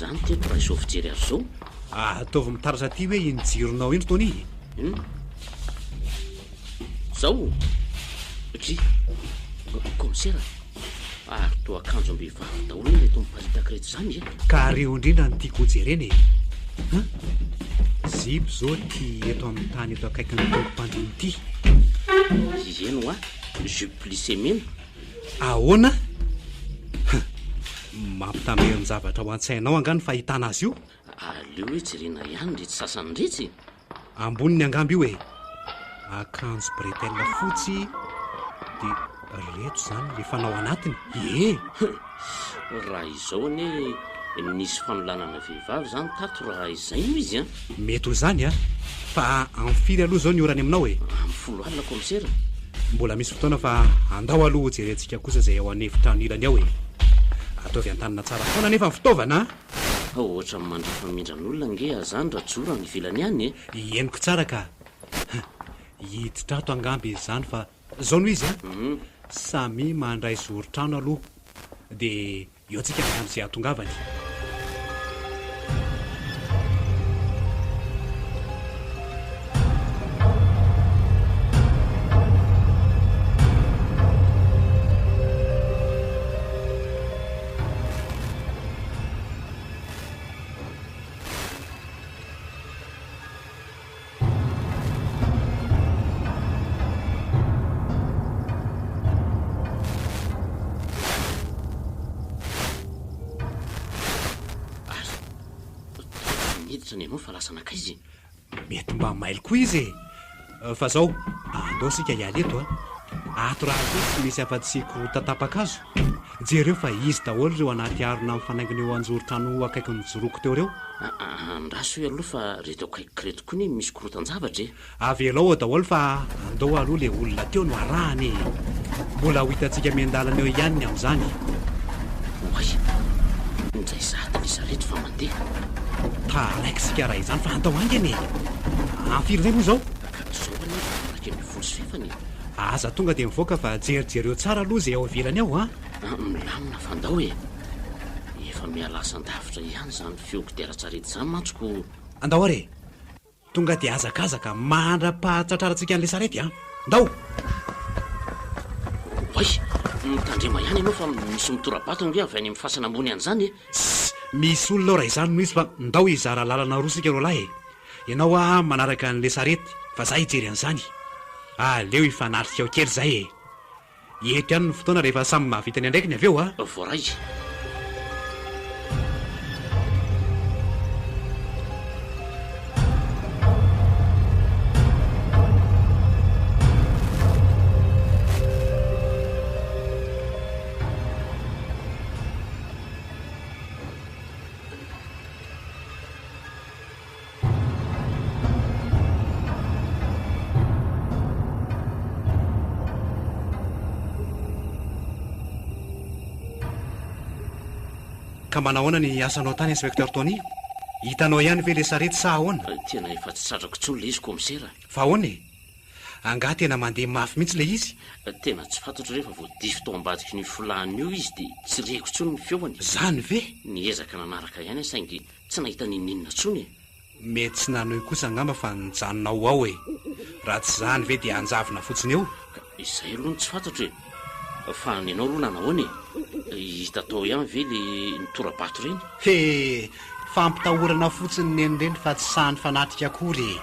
Zany teko raha isao fijery azy zao ataovy mitarasa ty hoe iny jironao iny tony zao ry commissaire ary to akanjo ambehivavy daholo iny leto miparitaka reto zany ka reo indrindra ny tiako jereny zipo zao ty eto amin'ny tany eto akaiky ny tompompandrony ity eno jupe plissé mena ahoana mampitamery ny zavatra ho an-tsainao angany fahitana azy io aleo hoe jerena ihany rehetra sasany retsy amboniny angamby io akanjo bretelle fotsy dia reto zany le fanao anatiny raha izao ane nisy fanolanana vehivavy zany tato raha izay no izy mety ho zany fa amfiry aloha zao ny orany aminao amin'ny folo alina commissaire mbola misy fotoana fa andao aloha jerentsika kosa zay ao anefitrano ilany ao ataovy an-tanina tsara foana nefa ny fitaovana ohatra mandrifamindran'olona nge azany raha joro ny vilany any eniko tsara ka hiditra ato angamby zany fa zao no izy samy mandray zorotrano aloha dia eo antsika manano zay atongavany anao fa lasa nakaizy mety mba maily koa izy fa zao andao sika hialy eto ato raha ko tsy misy afa-tsiko tatapakazo jereo fa izy daholo reo anaty arona mifanaingina eo anjorotrano akaiky mijoroko teo reo andraso hoe aloha fa reto akaiky reto koa ny misy korotan-javatra avelao daholo fa andao aloha le olona teo no arahany mbola ho hitantsika miandalana eo ihany amin'izany oay nzay zatanisa reto fa mandeha taraikysika raha izany fa andao angeny amfiry zay moa zao zao anake mifolo sy fefany aza tonga dia mivoaka fa jerijereo tsara aloha zay ao avelany ao milamina fa andao efa mialasan-davitra ihany zany fioko diara-tsarety zany mantsoko andao are tonga dia azakazaka mandra-pahatratrarantsika an'le sarety andao oay mitandrema ihany ianao fa misy mitorabato nge avy any amin'ny fasana ambony an'izany misy olona ao raha izany no izy fa ndao izara lalana roa sika ro lahy ianao manaraka an'le sarety fa za hijery an'izany aleo ifanatrika ao kely zay eto ihany ny fotoana rehefa samy mahavitany andraiky ny avy eo voaray Ka manahoana ny asanao tany inspekteur Tony? Hitanao ihany ve le sarety sa ahoana? Tena efa tsy satrako tsony le izy komisera. Fa ahoana e? Angaha tena mandeha mafy mihitsy le izy. Tena tsy fantatro rehefa voadify tao ambadiky ny fulahany io izy dia tsy reko tsony ny feoany. Zany ve? Niezaka nanaraka ihany saingy tsy nahita ninninona tsony e. Mety tsy nanohy kosa angamba fa nijanonao ao e. Raha tsy zany ve dia anjavona fotsiny eo? Izay aloha tsy fantatro e. Fa nenao aloha nanahoana e. Hita tao ihany ve le nitorabato reny? He, fampitahorana fotsiny nenireny fa tsy sahany fanatrika akory.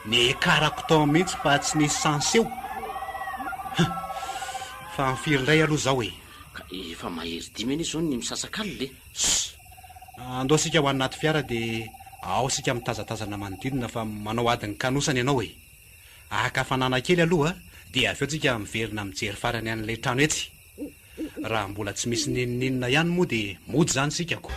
Ny karako tao mihitsy fa tsy nisy sanseo. Fa mifiry indray aloha zao e. Ka efa mahery dimy eny izao ny misasak'alina le. Andao sika ho anaty fiara dia ao sika mitazatazana manodidina fa manao adiny kanosana ianao e. Akafanana kely aloha dia avy eo tsika miverina mijery farany an'ilay trano etsy. Raha mbola tsy misy ninninina ihany moa dia mody zany sikako.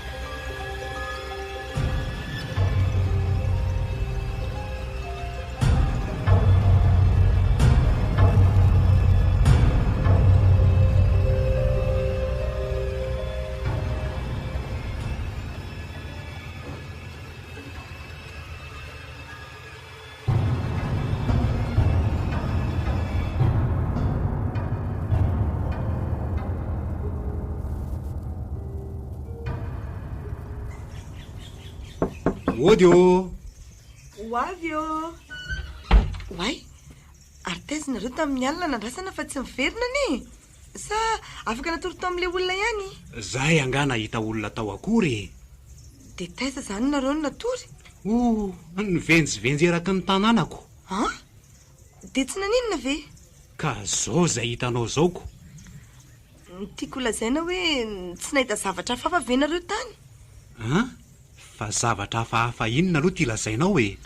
Ody ô! Ho avy eo! Hoay! Ary taizanareo tamin'ny alina nandrasana fa tsy miverina ni? Sa afaka natoro tao amin'ilay olona ihany? Zahay angaha nahita olona tao akory. Dia taiza zany nareo no natory? Nivenjivenjy eraky ny tanànako. Ha? Dia tsy naninona ve? Ka zao zay hitanao zaoko. Tiako lazaina hoe tsy nahita zavatra hafahafa ve nareo tany? Ha? Fa zavatra hafahafa inona aloha ty lazainao e?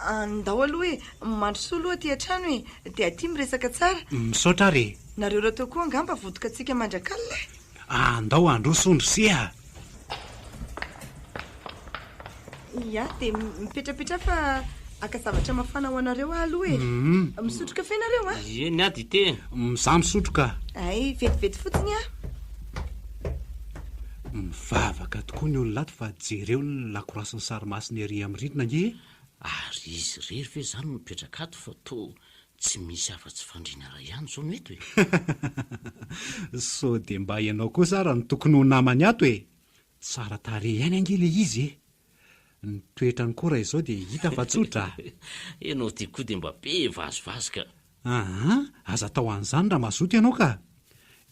Andao aloha hoe mandrosoa aloha aty an-trano e, dia aty miresaka tsara. Misaotra re. Nareo raha tao koa angamba vodoka antsika mandrakalina. Andao androsondrosia. Ya, dia mipetrapetra fa aka zavatra mafana ho anareo aloha e. Misotro kafe nareo a? Eny a dite. Mizaha misotro ka. Ay, vetivety fotsiny a. Mivavaka tokoa ny olona ato fa jereo ny lakorasin'ny sarimasiny ery amin'ny rindrina nge. Ary izy rery ve zany no mipetraka ato fa to tsy misy afa-tsy fandriana raha ihany zao mety hoe. So dia mba ianao kosa raha ny tokony ho namany ato e. Tsara tarehy ihany ange le izy e. Ny toetrany koa raha izao dia hita fa tsotra. Ianao ty koa dia mba be vazovazo ka. Aha, aza tao an'izany raha mazoto ianao ka.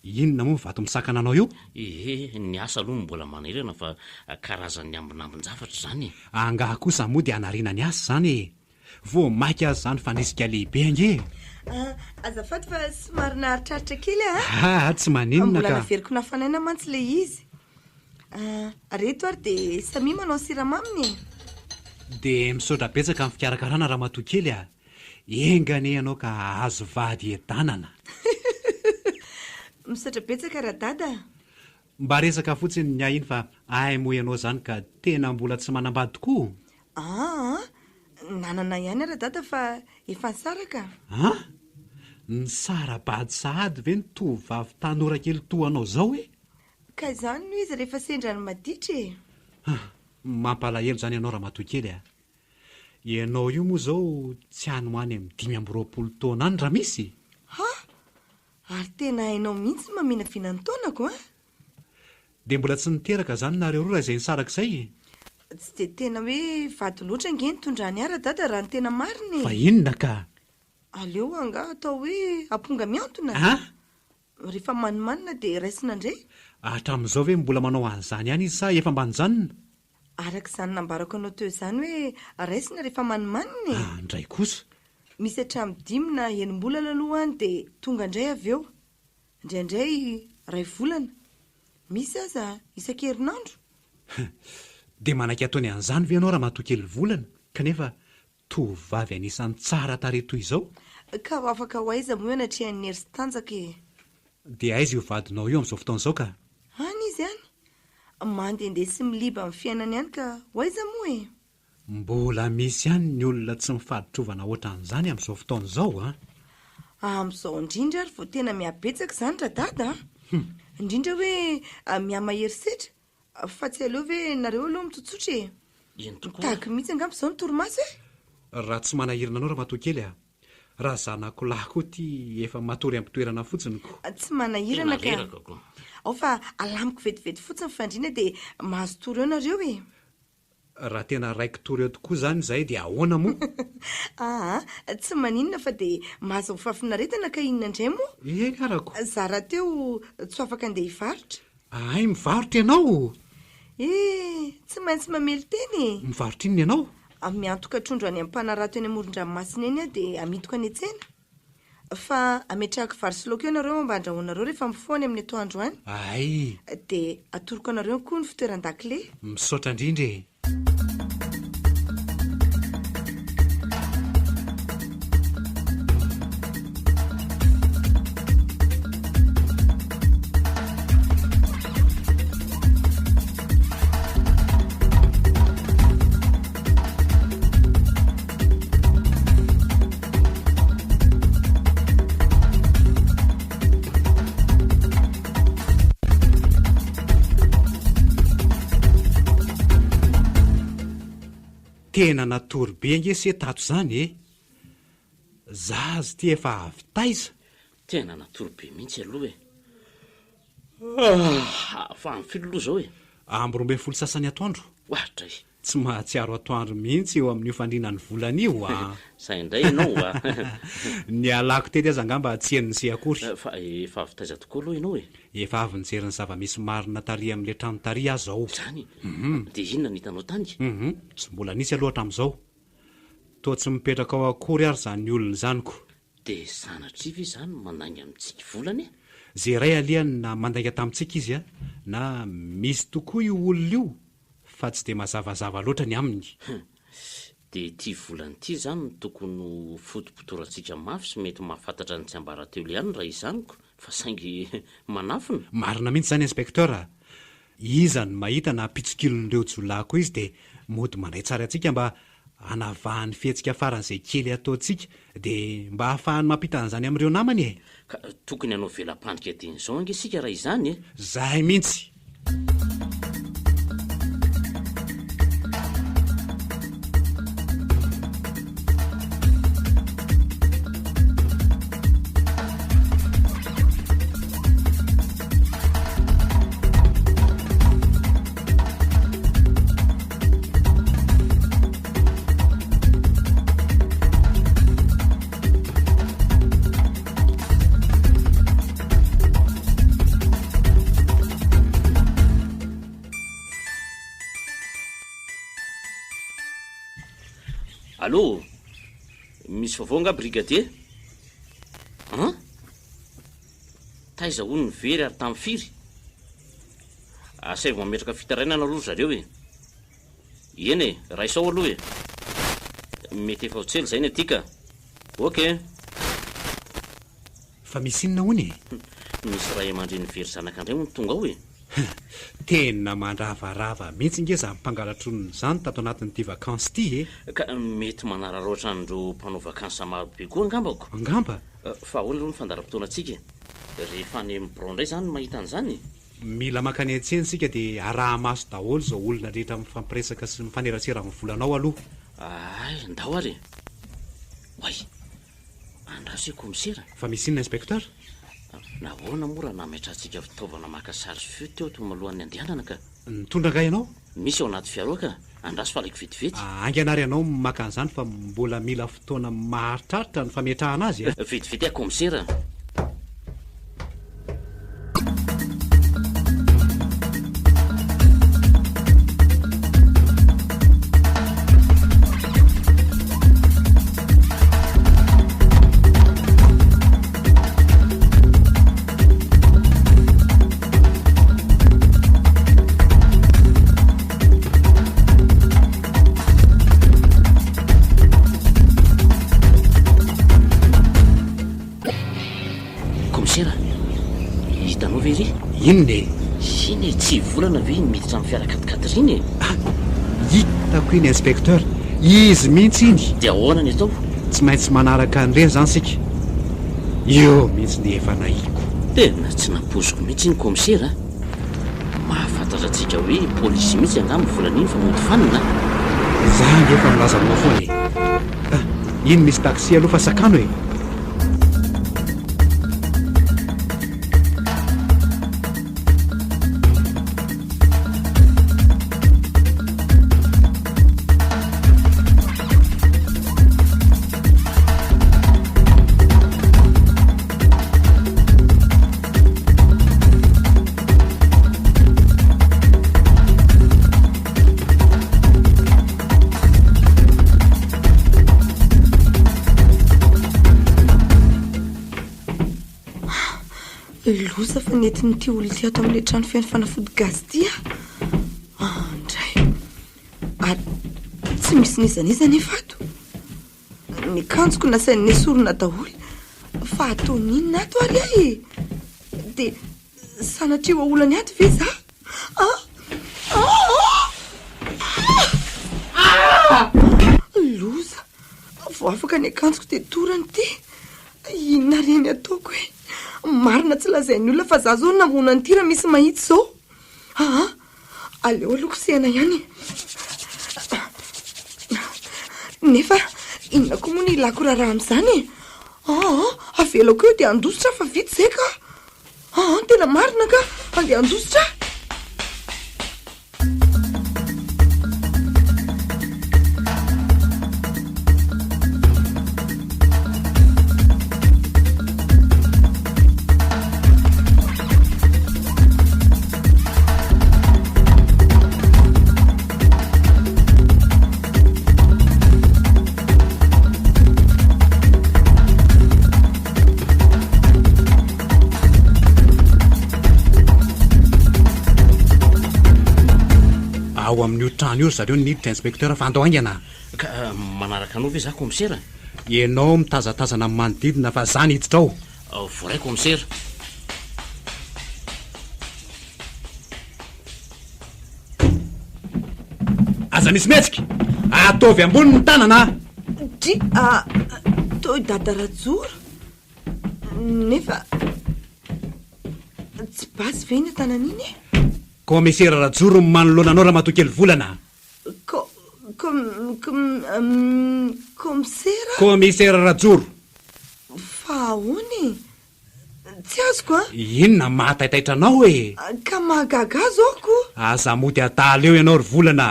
Inona moa vato misakana anao io? Ny asa aloha mbola manarena fa karazan'ny ambinambin-javatra zany. Angaha kosa moa dia anarina ny asa zany e. Vo maika azy zany fanisika lehibe ange. Azafady fa somary naharitraritra kely a. Tsy maninona ka. Mbola naveriko nafanaina mantsy le izy. Reto ary dia samy manao siramaminy. Dia misaotra betsaka amin'ny fikarakarana raha matoa kely a. Engane ianao ka azo vady edanana. Misaotra betsaka raha dada. Mba resaka fotsiny ny ahiny fa ay moa ianao zany ka tena mbola tsy manambady tokoa. Nanana ihany raha dada fa efa nisaraka. Ny sarabady sahady ve ny tovavy tanora kely toanao zao e? Ka izany no izy rehefa sendrany maditra e. Mampalahelo zany ianao raha matoa kely a. Ianao io moa zao tsy hany ho any amin'ny 5 taona any raha misy. Ary tena hainao mihitsy mamina fihinany taonako a. Dia mbola tsy niteraka zany nareo roa raha izay nisarak'izay. Tsy dia tena hoe vady loatra nge nitondrany ara dada raha ny tena mariny. Fa inona ka? Aleo angaha atao hoe amponga miantona. Rehefa manimanina dia raisina indray. Hatramin'izao ve mbola manao an'izany ihany izy sa efa mbanijanona? Arak'izany nambarako anao teo izany hoe raisina rehefa manimanina. Indray kosa. Misy hatramin'ny 5 na 9 mbolana aloha any dia tonga indray avy eo. Indraindray 2 volana. Misy aza isan-kerinandro. Dia manaiky ataony an'izany ve ianao raha matoa kely volana kanefa tovavy anisan'ny tsara tarehy toy izao? Ka ho afaka ho aiza moa anatrehan'ny hery sy tanjaka e. Dia aiza io vadinao io amin'izao fotoan'izao ka? Any izy ihany. Mandehandeha sy miliba amin'ny fiainany ihany ka ho aiza moa e. Mbola misy ihany ny olona tsy mifaditrovana ohatran'izany amin'izao fotoan'izao Amin'izao indrindra ary vao tena mihabetsaka izany raha dada. Indrindra hoe miha-mahery setra. fa tsy aloha ve nareo aloha mitsotsotra e ino tokoa tahaky mihitsy angamba zao ny torimaso e raha tsy manahirina anao raha matoa kely a raha zanako lahy koa ty efa matory ampitoerana fotsiny ko tsy manahirana ka Narerakako. ao fa alamiko vetivety fotsiny fandriana dia mahazo tory eo nareo e raha tena raiky tory eo tokoa zany zay dia ahoana moa aa tsy maninona fa dia mahazo fafinaretana ka inona indray moa eny arako za raha teo tsy afaka andeha hivarotra ay mivarotra ianao tsy maintsy mamely teny mivarotra inony ianao miantoka trondro any ampanarato eny amoron-dranomasina eny a dia amidiko any an-tsena fa ametrahako vary sy laoka eo nareo mba andrahoanareo rehefa mifoany amin'ny atoandro any ay dia atoroko anareo koa ny fitoeran-dakile misaotra indrindra e tena natory be angese tato zany e zazy ty efa avy taiza tena natory be mihitsy aloha e fa amin'ny filoloha zao e amby 12 sasany atoandro ohatra e tsy mahatsiaro atoandro mihitsy eo amin'ny fandrinany volana io a zay indray ianao a ny alako tety aza angamba tsy eniny se akory fa efa avy taiza tokoa aloha ianao e efa avy nijery ny zava-misy marina tary amin'le trano tary azy zao zany dia inona ny hitanao tany tsy mbola nisy aloha hatramin'izao toa tsy mipetraka ao akory ary zany olona zanyko dia sanatrivy zany manainga amintsika volana e zay ray aliany na mandainga tamintsika izy a na misy tokoa io olona io fa tsy dia mazavazava loatra ny aminy dia ty volany ity zany no tokony fotopotorantsika mafy sy mety mahafantatra ny tsy ambaratelo ihany raha izaniko fa saingy manafina marina mihitsy zany inspekteur iza ny mahita na pitsokilon'ireo jolako izy dia mody mandray tsara antsika mba hanavahany fihetsika faran'izay kely ataontsika dia mba hahafahany mampita an'izany amin'ireo namany e ka tokony hanao velam-pandrika diany izao angesika raha izany e zahay mihitsy allô misy vaovao nga brigadier an taiza hono ny very ary tamin'ny firy asay vo mametraka fitarainana aloha zareo e eny e raha isao aloha e mety efa otsely zay ny atika ok fa misy inona hony misy raha mandre ny very zanakandray ho ny tonga ao e tena mandravarava mihitsy nge za mpangalatronony zany tato anatin'ity vakansy ity e ka mety manararoatra andro mpanao vakansa marobe koa angambako angamba fa ahoana aloha ny fandaram-potoanantsika rehefa any amin'ny bron ndray zany mahita an'izany mila makany an-tseny sika dia araha maso daholo zao olona rehetra mifampiresaka sy mifanerasera amin'ny volanao aloha ay ndao ary oay andraso e komisera fa misy inona inspekteur nahoana mora nametratsika fitaovana maka sary fio teo to malohany andehanana ka nitondra ngay ianao misy ao anaty fiaroaka andraso fa alaiko vetivety anganary ianao maka an'izany fa mbola mila fotoana maharitraritra ny fametrahana azy e vetivety a komisera hitanao ve ry inona e iny e tsy volana ve miditra amin'ny fiarakatikatriny e hitako iny inspekteur izy mihitsy iny dia ahoana ny atao tsy maintsy manaraka an'ireny zany sika io mihitsy ny efa nahiko tena tsy napoziko mihitsy iny komisera mahafantatratsika hoe polisy mihitsy angamy volan'iny fa mody fanina zany efa milaza moa foany iny misy taksi aloha fa sakano e. loza fa netiny ty olo ty ato amin'le trano fiainy fanafody gazy ty andray ary tsy misy nizanizany efato ny kanjoko nasain'ny sorona daholy fa ataoninona ato ary ahy dia sanatria oaolany ato ve za loza vo afaka ny akanjoko dia torany ty inona reny ataoko e marina tsy lazain'ny olona fa za zao namona ny tira misy mahitsy zao aleo aloko sehana ihany nefa inona koa moa ny ilako raharaha amin'izany avelako eo dia andositra fa vity zay ka tena marina ka andeha andositra ao amin'io trano io zareo niditra inspecteur fandao aingana ka manaraka anao ve za komisera ianao mitazatazana amin'ny manodidina fa zany hiditra ao voray komisera aza misy metsika ataovy ambony ny tanana dry to dadarajoro nefa tsy basy ve ny tanan'iny e commissaire Rajoro manoloana anao raha matokely volana commissaire Rajoro fa ahoany tsy azoko inona mahataitaitra anao e ka mahagaga aoko aza mody atala eo ianao ry volana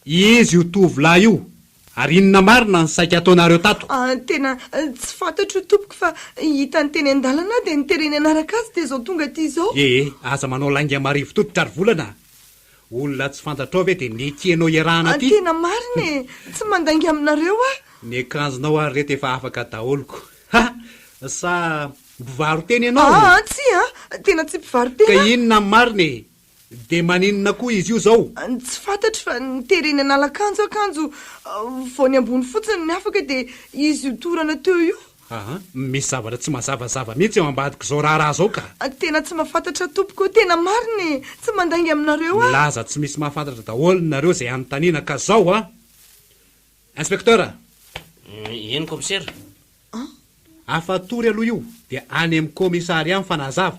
izy io tovolahy io ary inona marina ny saika ataonareo tato tena tsy fantatro tompoko fa hitany teny an-dalana dia nitereny anaraka azy dia zao tonga ty zao aza manao lainga marivo tototra ry volana olona tsy fantatrao ve dia netianao iarahana ty tena marina e tsy mandangy aminareo ny akanjonao ary reto efa afaka daholoko sa mpivaro teny ianao tsy tena tsy mpivaro tena ka inona marina e dia maninona koa izy io zao tsy fantatro fa nitereny analakanjo akanjo vao ny ambony fotsiny ny afaka dia izy io torana teo io misy zavatra tsy mazavazava mihitsy eo ambadiko zao raharaha zao ka tena tsy mahafantatra tompoko tena marina e tsy mandangy aminareo laza tsy misy mahafantatra daholo nareo zay anontaniana ka zao inspecteur ino komisera afatory aloha io dia any amin'ny komissary amin'ny fanazava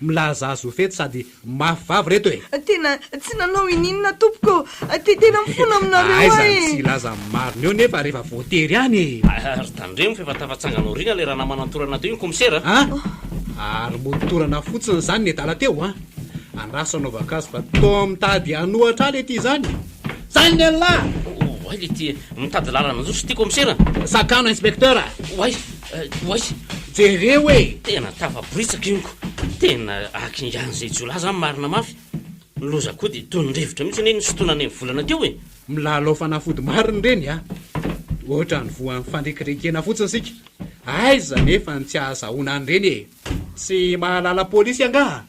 milaza azo fety sady mafivavy reto e tena tsy nanao ininona tompoko tena mifona aminareo tsy laza marina eo nefa rehefa voatery any ary tandremo fa efa tafatsanganao rina le raha namanantorana teo iny komisera ary motorana fotsiny zany ny adala teo andraso anao vakazy fa to mitady anohatra le ty zany zany ny ala oay le ty mitady lalana anjosy ty komisera sakano inspecteur oay jereo e tena tafaboritsaka inoko tena akingan'izay tsy olaza ny marina mafy loza koa dia tonondrevitra mihitsy ne ny sotonany amin'ny volana teo e milalao fanafody mariny reny ohatra ny voan'ny fandrekirekena fotsiny sika aiza nefa ny tsy ahazahoana any reny e tsy mahalala polisy angaha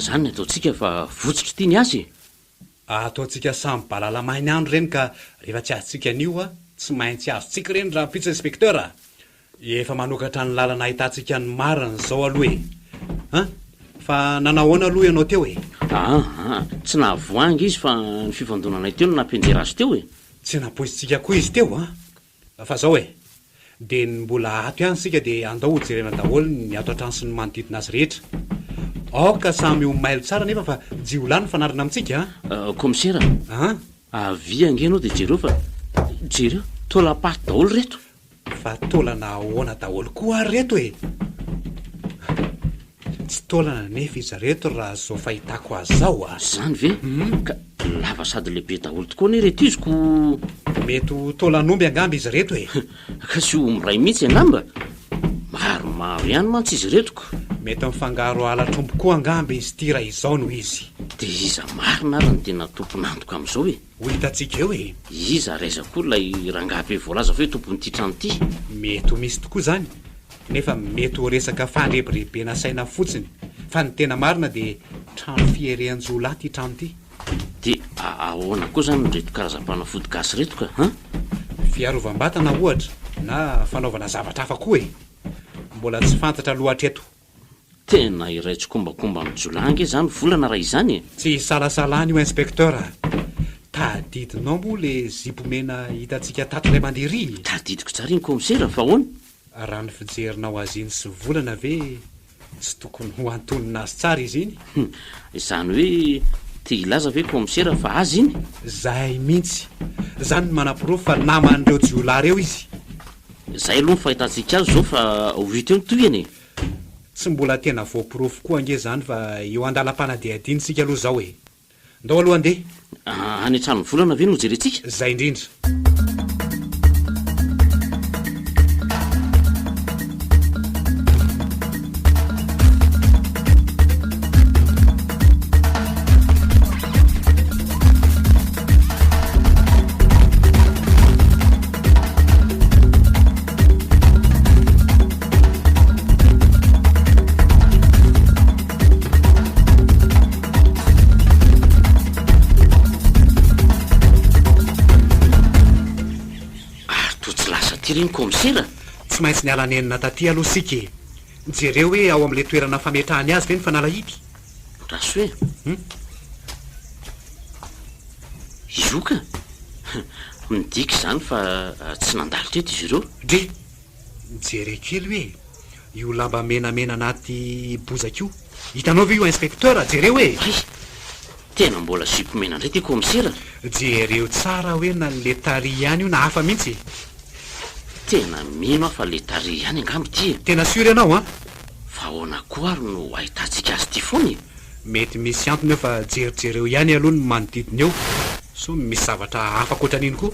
zany ataontsika fa votsotro tia ny azy ataontsika samy balalamainy andro reny ka rehefa tsy azontsika anio a tsy maintsy azontsika reny raha pizza inspekteur efa manokatra ny lalana ahitantsika ny marina zao aloha e fa nanahoana aloha ianao teo e tsy nahavoanga izy fa ny fifandonanay teo no nampianjera azy teo e tsy napoizitsika koa izy teo fa zao e dia ny mbola ato ihany sika dia andao hojerena daholo ny ato an-trano sy ny manodidina azy rehetra aoka samy ho mailo tsara nefa fa jiolany fanarina amintsika komisera avy ange anao dia jereo fa jereo tolapaty daholo reto fa tolana ahoana daholo koa ary reto e tsy tolana nefa izy reto raha zao fahitako azy zao zany ve ka lava sady lehibe daholo tokoa ne reto iziko mety ho tolanomby angamba izy reto e ka sy ho miray mihitsy angamba maromaro ihany mantsy izy retoko mety mifangaro alatrombo koa angamba izy ty raha izao no izy dia iza marina ary ny tena tomponantoka amin'izao e ho hitantsika eo e iza raizako lay rangabe voalaza fa hoe tompon'ity trano ity mety ho misy tokoa zany nefa mety ho resaka fandrebirehibe nasaina fotsiny fa ny tena marina dia trano fierehan-jolahy ty trano ity dia ahoana koa zany nyreto karazam-panafody gasy reto ka fiarovam-batana ohatra na fanaovana zavatra hafa koa e mbola tsy fantatra loatra eto tena iray tsy kombakomba amin'ny jolange zany volana raha izany e tsy salasalany io inspekteur tadidinao moa le zipomena hitantsika tato iray mandery tadidiko tsara iny komisera fa hoana raha ny fijerinao azy iny sy volana ve tsy tokony ho antonina azy tsara izy iny izany hoe tia ilaza ve komisera fa azy iny zahay mihitsy zany ny manam-pirofo fa naman'ireo jiolay reo izy zay aloha ny fahitantsika azy zao fa ovita eo ny toyany tsy mbola tena voapirofo koa ange zany fa eo andalam-panadihadiantsika aloha zao e ndao aloha andeha any an-trano volana ve no jerentsika zay indrindra reny komisera tsy maintsy ny alanenina taty aloha sika jereo hoe ao amin'le toerana fametrahany azy ve ny fanalahidy raso hoe izoka midika izany fa tsy nandalitra eto izy ireo dre jere kely hoe io lamba menamena anaty bozaka io hitanao ve io inspekteur jereo hoe tena mbola zipomena indray ty komisera jereo tsara hoe na nle tari ihany io na hafa mihitsy tena mino aho fa le tari ihany angambo ty tena sury ianao fa ahoana koa ary no ahitantsika azy ty foany mety misy antony eo fa jerijereo ihany aloha ny manodidina eo so misy zavatra hafa koatran'iny koa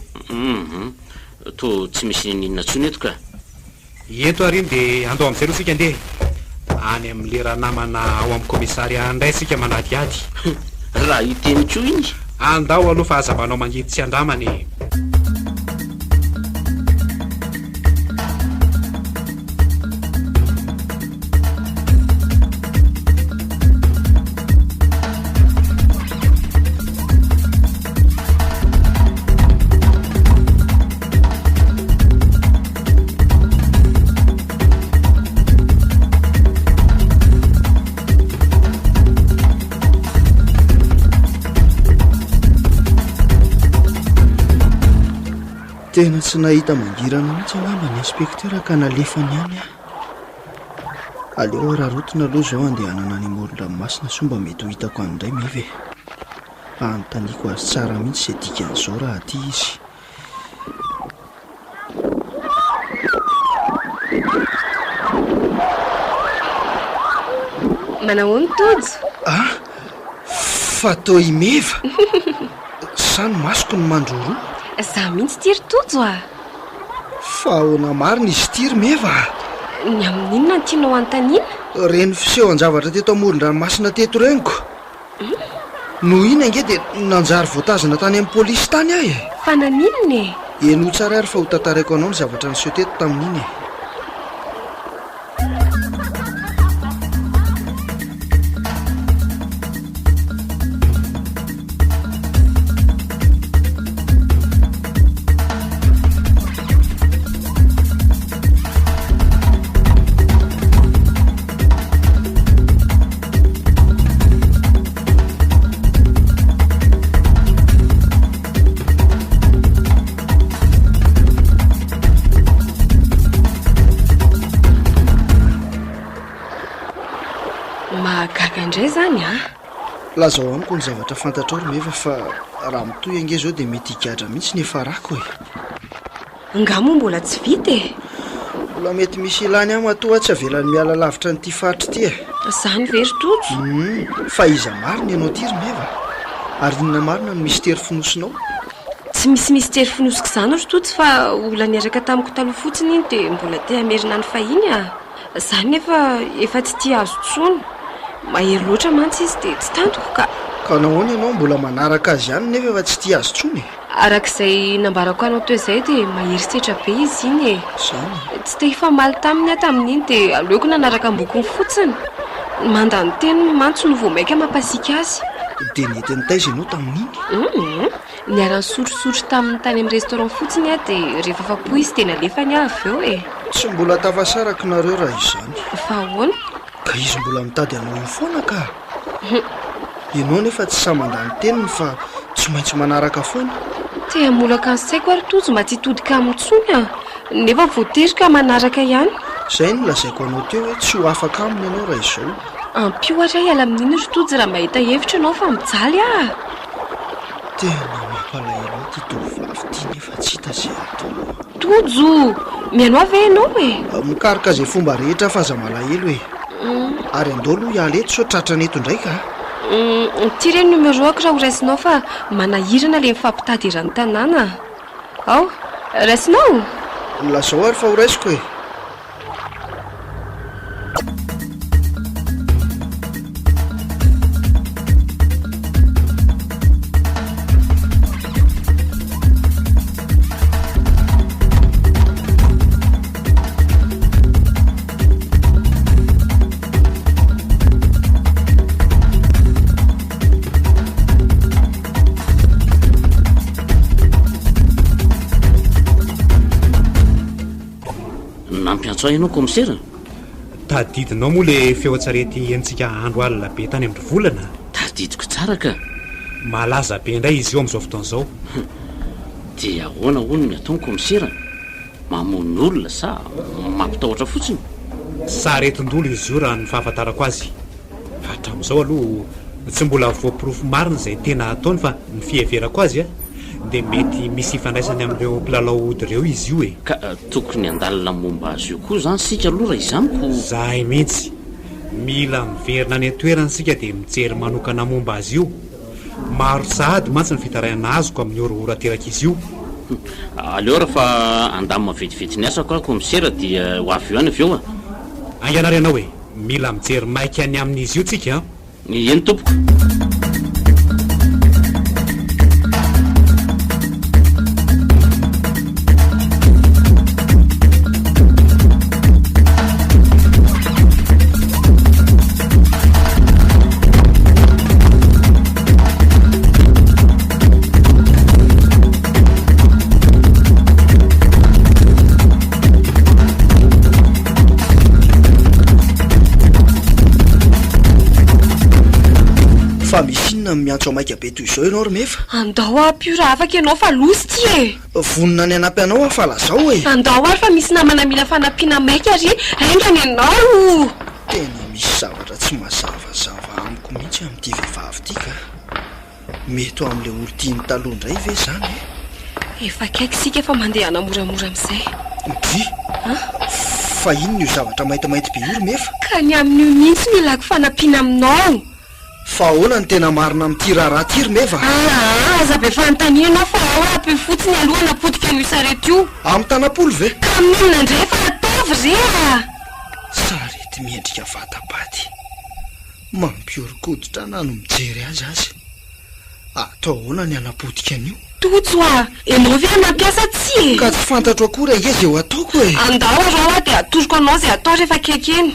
to tsy misy ninina ntsony eto ka eto ary iny dia andao amin'izay aloha sika andeha any amin'le raha namana ao amin'ny komisaria indray sika manadiady raha hiteny ko iny andao aloha fa azavanao mangidy tsy andramany tena tsy nahita mangirana mihitsy angamba ny inspekteur ka nalefany ihany aleo raha rotona aloha zao andehanana ny moron-dranomasina somba mety ho hitako an'indray meve anontaniako azy tsara mihitsy izay dikan'izao raha aty izy manahoany tojo fa to imeva sany masoko ny mandroroa za mihitsy tiry tojo fa ahoana marina izy tiry meva ny amin'inona ny tianao antaniana reny fiseho an-javatra teto amoron-dranomasina teto reniko no ina ange dia nanjary voatazana tany amin'ny polisy tany ahy fa naninona eno tsara ary fa ho tantaraiko anao ny zavatra niseho teto tamin'iny gaga indray zany a lazao amiko ny zavatra fantatrao romefa fa raha mitoy ange zao dia mety higadra mihitsy ny efarako e ngamo mbola tsy vita e mbola mety misy ilany aho matoa tsy avelany miala lavitra nyity faritra ity e zany very tojo fa iza marina ianao ty romeva ary inona marina no misy tery finosinao tsy misy tery finosiko zany rotojo fa ola niaraka tamiko taloha fotsiny iny dia mbola te hamerina ny fahiny a zany efa tsy tia azo tsony mahery loatra mantsy izy dia tsy tantoko ka nahoana ianao mbola manaraka azy ihany nefa efa tsy tia azo tsony arak'izay nambarako anao teo izay dia mahery setra be izy iny e zany tsy te hifamal taminy a tamin'iny dia aleoko nanaraka ambokony fotsiny mandany teny mantso no vo maika mampasika azy dia nentiny taiza ianao tamin'iny niarany sotrosotro tamin'ny tany amin'ny restaurant fotsiny a dia rehefa fapo izy tena alefany avy eo e tsy mbola tafasaraka nareo raha izany fa ahoana ka izy mbola mitady anao iny foana ka ianao nefa tsy samandany teniny fa tsy maintsy manaraka foana te hamolaka ny saiko ary tojo mba tsy todika amintsony a nefa voaterika manaraka ihany izay no lazaiko anao teo hoe tsy ho afaka aminy ianao raha izao ampioatra iala amin'iny rotojo raha mahita hevitra ianao fa mijaly a tena mampalahelo ty tovavy ty nefa tsy hita zay atao tojo mianao ave ianao e mikarika zay fomba rehetra fa aza malahelo e ary andao aloha ialeto so tratra neto ndraika ty reny numero ako raha ho raisinao fa manahirana le mifampitady irany tanàna ao raisinao lazao ary fa ho raisiko e nampiantso ianao komisera tadidinao moa le feoatsarety entsika andro alina be tany amin'ny volana tadidiko tsara ka malaza be indray izy eo amin'izao fotoan'izao dia ahoana hono ny ataony komisera mamono olona sa mampitahotra fotsiny saretindolo izy io raha ny fahafantarako azy hatramin'izao aloha tsy mbola voapirofo marina izay tena ataony fa ny fiheverako azy a dia mety misy ifandraisany amin'ireo mpilalao ody ireo izy io e ka tokony andalina momba azy io koa zany sika aloha raha izamiko zahay mihitsy mila miverina ny atoerana sika dia mijery manokana momba azy io maro sahady mantsy ny fitarahana azoko amin'ny orohora teraka izy io aleo raha fa andamina vetivety ny asako a komisera dia ho avy eo any avy eo a anganarena hoe mila mijery maika any amin'izy io tsika eny tompoko fa misy inona miantso amaika be toy izao ianao romefa andao apio raha afaka ianao fa losy ty e vonina ny anampy anao a fa lazao e andao ary fa misy namana mila fanampiana maika ary aingany ianao tena misy zavatra tsy mazavazava amiko mihitsy amin'ity vehivavy ity ka mety ho amin'ilay olo tiany taloha indray ve zany efa kaiky sika fa mandeha anamoramora amin'izay vy fa inona io zavatra maintimainty be io romefa ka ny amin'io mihitsy milako fanampiana aminao fa ahoana ny tena marina amin'ity raharaha ty romeva aza be fanontanianao fa ao apy fotsiny aloha napotika an'io sarety io amin'ny tanapolo ve ka amin'olona indray fa ataovy re a sarety miendrika vatapaty mampiorikoditra na no mijery azy atao ahoana ny anapotika an'io tojo a ianao ve mampiasa tsy ka tsy fantatro akory ege zay ho ataoko e andao arao a dia atoroko anao zay atao rehefa kekeny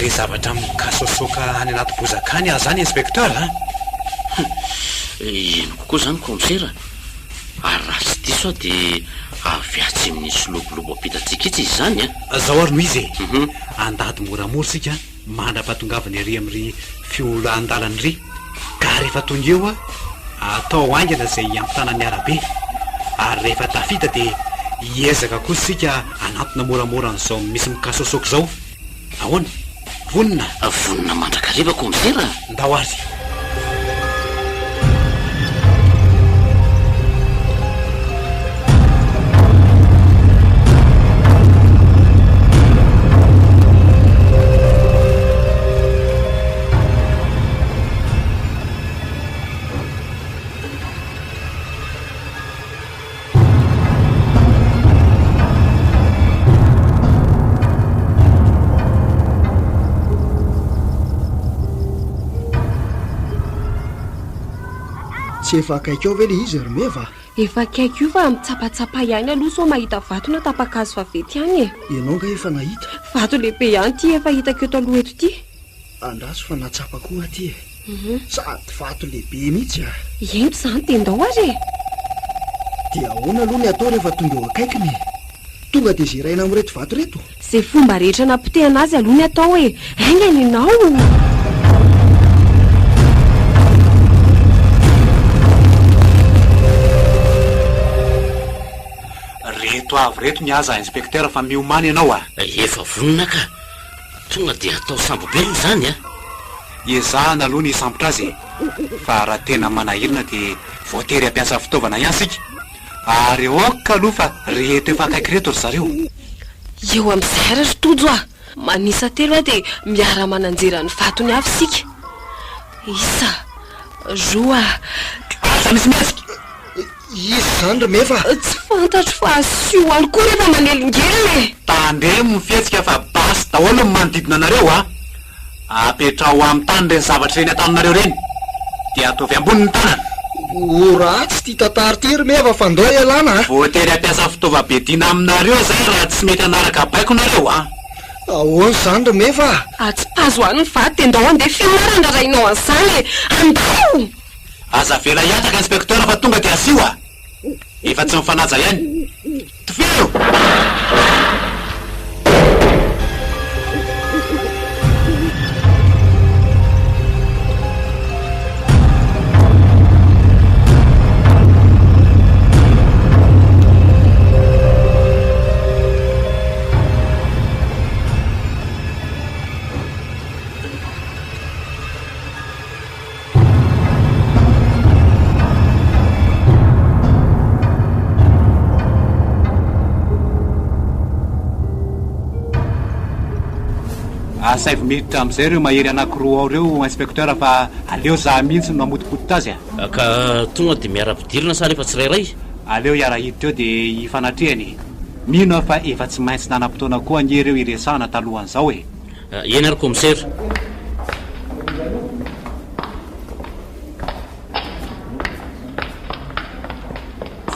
mandre zavatra mikasosoka any anaty bozakany aho zany inspekteur a ino kokoa zany commissaire ary raha tsy diso a dia aviatsy minisy lobolobo apitatsika itsy izy zany a zao ary no izy andady moramora sika mandra-patongavany ary amin'ry fiolan-dalany ry ka rehefa tonga eo a atao aingana zay ampitana ny arabe ary rehefa tafita dia iezaka kosa sika anatona moramora n'izao misy mikasosoko zao ahoana vonina vonina mandrakariva commissaire ndao ary tsy efa akaiky ao ve le izy ary meva efa akaiky io fa mitsapatsapa ihany aloha so mahita vato na tapakazo fa vety ihany ianao nga efa nahita vato lehibe ihany ty efa hitako eto aloha eto ty andraso fa natsapa koa aty sady vato lehibe mihitsy a ento zany tendao ary dia ahoana aloha ny atao rehefa tonga eo akaikiny tonga dia zeraina amireto vato reto zay fomba rehetra nampitehana azy aloha ny atao hoe aingany ianao reto avy reto ny aza inspekteur fa miomany ianao a efa vonina ka tonga dia atao sambobelona zany a ezahana aloha ny sambotra azy fa raha tena manahirina dia voatery ampiasa fitaovana ihany sika ary oka aloha fa reto efa akaiky reto ry zareo eo amin'izay ara rotojo a manisa telo a dia miara mananjera ny vatony avy sika isa roa asa misy miasika izy zany ry mefa tsy fantatro fa asio any koa rehefa manelingelina tandre mifetsika fa basy daholo ny manodidina anareo a apetrao amin'ny tany reny zavatra reny atanonareo reny dia ataovy ambony ny tanana oratsy ty tantary ty ry meva fa ndao ialana voatery ampiasa fitaovam-bedina aminareo zay raha tsy mety anaraka baiko nareo a ahoany zany ry mefa atsipazo any ny vaty dia ndao andeha fianarana rainao an'izany andao aza vela hiataka inspekteur fa tonga dia asio a efa tsy mifanaja ihany tovelo asavy miditra amin'izay ireo mahery anakiroa ao reo inspekteur fa aleo za mihitsy no mamotipotika azy a ka tonga dia miara-pidirina sa rehefa tsirairay aleo iara-hiditra eo dia ifanatrehany mino aho fa efa tsy maintsy nanam-potoana koa ny ereo iresahana talohan'izao e eny ary commissaire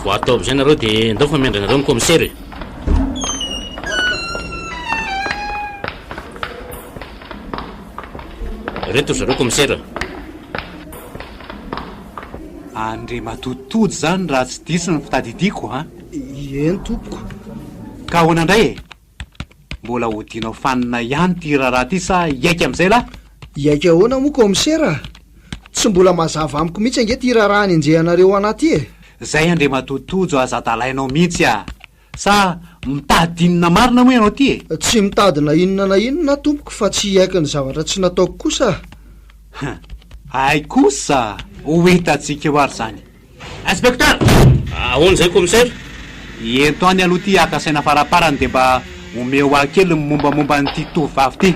vo atao am'izay nareo dia ndao fa miandra nareo ny commissaire reto zareo commissaire andre matotody zany raha tsy diso ny fitadidiako a eny tompoko ka ahoana indray e mbola hodinao fanina ihany ty raharaha ty sa iaiky amin'izay lahy iaika ahoana moa commissaire tsy mbola mazava amiko mihitsy ange ty raharaha ny enjehanareo anaty e zay andre matotojo azadalainao mihitsy a sa mitadinina marina moa ianao ty e tsy mitadina inona na inona tompoko fa tsy iaika ny zavatra tsy nataoko kosa ay kosa ho hitatsika eo ary zany inspekteur ahoana zay commissaire ento any aloha ty akasaina faraparany dia mba omeo akely mombamomba nyty tovavy ty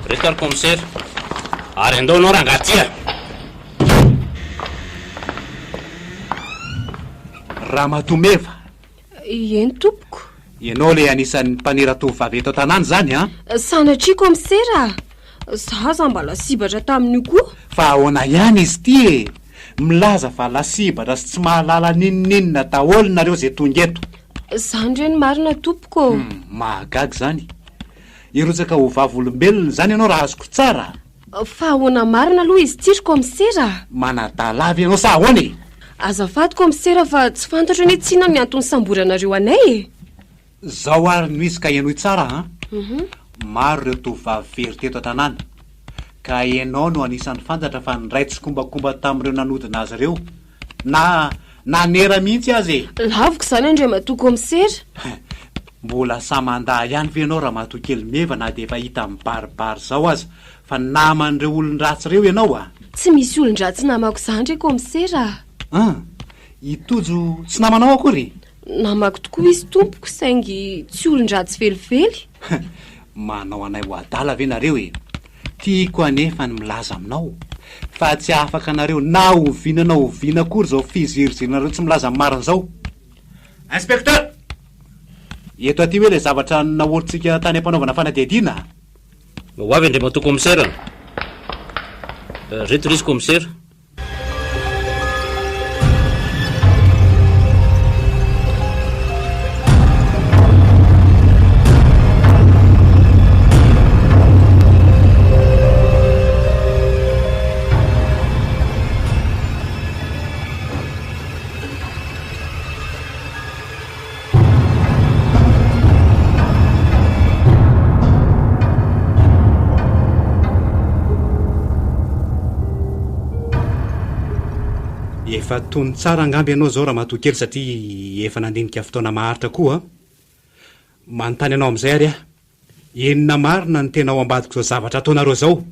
reto ary commissaire ary andao anao raha angatya raha matomeva eny tompoko ianao le anisan'ny mpanera tovavy eto tanàny zany a sanatria commissaire za za mba lasibatra tamin'io koa fa ahoana ihany izy ty e milaza fa lasibatra sy tsy mahalala ninoninona daholo nareo zay tonga eto zany reny marina tompoko mahagagy zany irotsaka ho vavolombelona zany ianao raha azoko tsara. Fa ahoana marina aloha izy ity ry komisera. Manadalavy ianao sa ahoany? Azafady komisera fa tsy fantatra ny tsinona ny antony samboranareo anay. Zao ary no izy ka ianao tsara maro ireo tovavy very teto an-tanàna ka ianao no anisan'ny fantatra fa nyray tsy kombakomba tamin'ireo nanodina azy ireo na nanera mihitsy azy. Lavoko zany andre matoa komisera. Mbola samanda ihany ve ianao raha matoa kely meva na dia efa hita mibaribary zao aza fa naman'ireo olon-dratsy ireo ianao a? Tsy misy olon-dratsy namako zany re komisera. Itojo tsy namanao akory? Namako tokoa izy tompoko saingy tsy olon-dratsy velively. Manao anay ho adala ve nareo e? Tiako anefa ny milaza aminao fa tsy afaka nareo na oviana na oviana akory zao fizirizinareo tsy milaza marina zao. Inspecteur! Eto aty hoe le zavatra nahorintsika tany ampanaovana fanadihadiana. Ho avy andre matoa komisera. Reto risy komisera. Efa tony tsara angamby ianao zao raha matoa kely satria efa nandinika fotoana maharitra koa. Manontany anao amin'izay ary enina marina ny tena ao ambadiko zao zavatra ataonareo zao.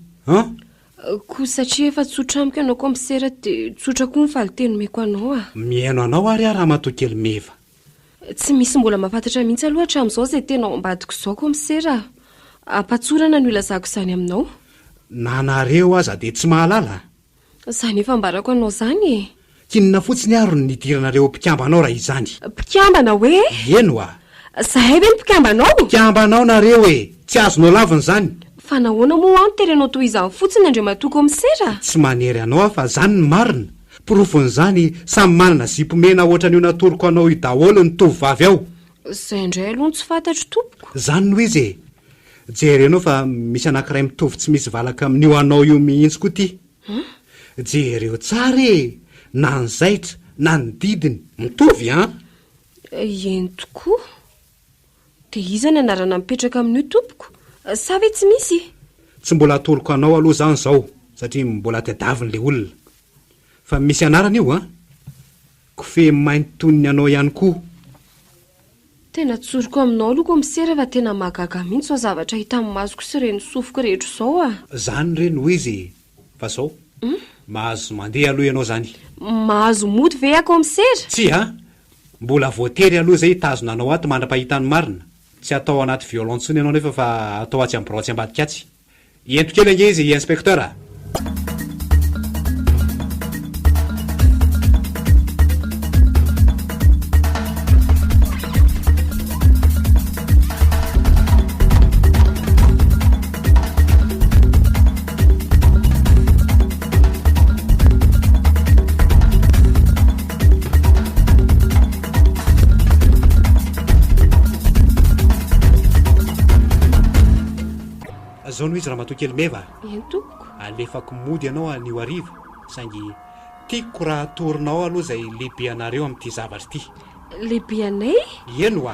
Koa satria efa tsotra amiko ianao komisera dia tsotra koa ny faliteny meko anao Mihaino anao ary raha matoa kely meva. Tsy misy mbola mahafantatra mihitsy aloha hatramin'izao izay tena ao ambadiko zao komisera. Ampatsorana no ilazako izany aminao. Nanareo aza dia tsy mahalala. Izany efa mbarako anao zany e. Kinona fotsiny ary ny nidiranareo mpikambanao raha izany. Mpikambana hoe? Eno a. Zahay ve ny mpikambanao? Mpikambanao nareo e. Tsy azonao laviny zany. Fa nahoana moa any terenao toy izany fotsiny andre matoa komisera? Tsy manery anao fa zany ny marina. Porofon'izany samy manana zipo mena ohatran'io natoroko anao io daholo ny tovavy ao. Izay indray aloha tsy fantatro tompoko. Zany no izy e. Jerenao fa misy anankiray mitovy tsy misy valaka amin'io anao io mihitsy koa ty. Jereo tsara e. Na ny zaitra na ny didiny mitovy Eny tokoa. Dia iza ny anarana mipetraka amin'io tompoko? Sa ve tsy misy? Tsy mbola atoroko anao aloha zany zao satria mbola tadiavin'le olona. Fa misy anarana io Kofe mainty toniny anao ihany koa. Tena tsoroko aminao aloha komisera fa tena mahagaga mihitsy zao zavatra hita amin'ny masoko sy ireny sofoko rehetra izao Zany reny ho izy. Fa zao mahazo mandeha aloha ianao zany. Mahazo mody ve komisera? Tsy mbola voatery aloha zay tazona anao ato mandra-pahitany marina. Tsy atao anaty violontsony ianao nefa fa atao atsy amin'ny braotsy ambadika atsy. Ento kely ange izy inspecteur. Zao no izy raha matoa kely meva. Eny tompoko. Alefako mody ianao anio hariva saingy tiako raha atorinao aloha izay lehibe anareo amin'ity zavatra ity. Lehibe anay? Eno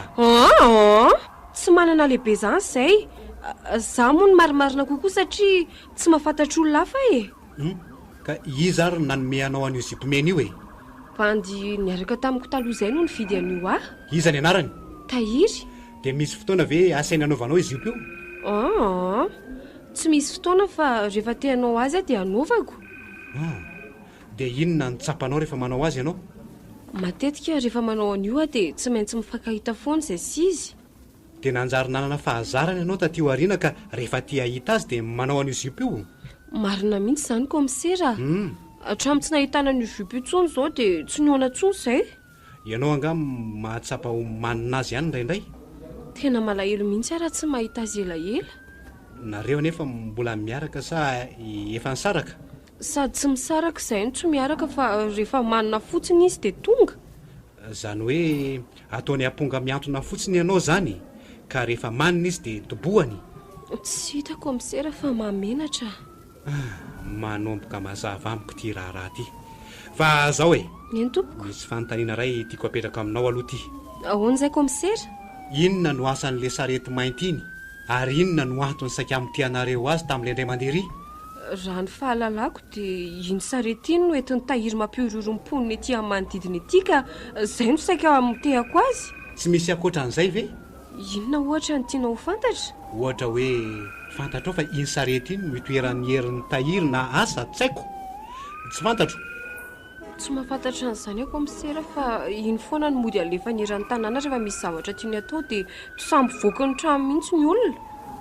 Tsy manana lehibe zany izay. Zaho moa ny marimarina kokoa satria tsy mahafantatra olona hafa e. Ka iza ary nanome anao an'io zipomena io e? Bandy niaraka tamiko taloha izay no nividy an'io Iza ny anarany? Tahiry. Dia misy fotoana ve asaina anaovanao izy io? Tsy misy fotoana fa rehefa teanao azy dia anaovako. Dia inona ny tsapanao rehefa manao azy ianao? Matetika rehefa manao an'io dia tsy maintsy mifankahita foana izay sy izy. Dia nanjary nanana fahazarana ianao taty aoriana ka rehefa tia hita azy dia manao an'io zipo io? Marina mihitsy izany komisera. Hatramin'ny tsy nahitana an'io zipo intsony izao dia tsy nihoana intsony izay. Ianao angamba mahatsapa manina azy ihany indraindray? Tena malahelo mihitsy raha tsy mahita azy elaela. Nareo anefa mbola miaraka sa efa nisaraka? Sady tsy misaraka izay no tsy miaraka fa rehefa manina fotsiny izy dia tonga. Zany hoe ataony amponga miantona fotsiny ianao zany ka rehefa manina izy dia tobohany. tsy hita komisera fa mamenatra. manomboka mazava amiko ty raharaha ty fa zao e eny tompoko. misy fanontaniana ray tiako apetraka aminao aloha ty. Ahoana izay komisera? Inona no asan'le sarety mainty iny ary inona no antony saika amitianareo azy tamin'le indray mandeha ry? Raha ny fahalalako dia iny sarety iny no entin'ny tahiry mampiororom-poniny ety amin'ny manodidina ety ka izay no saika mitehako azy. Tsy misy ankoatran'izay ve? Inona ohatra ny tiana ho fantatra? Ohatra hoe fantatrao fa iny sarety iny no itoeran'ny herin'ny tahiry na asa tsy haiko. Tsy fantatro. Tsy mahafantatra an'izany ako komisera fa iny foana no mody alefa ny heran'ny tanàna rehefa misy zavatra tiany atao dia samby voaka ny trano mihitsy ny olona.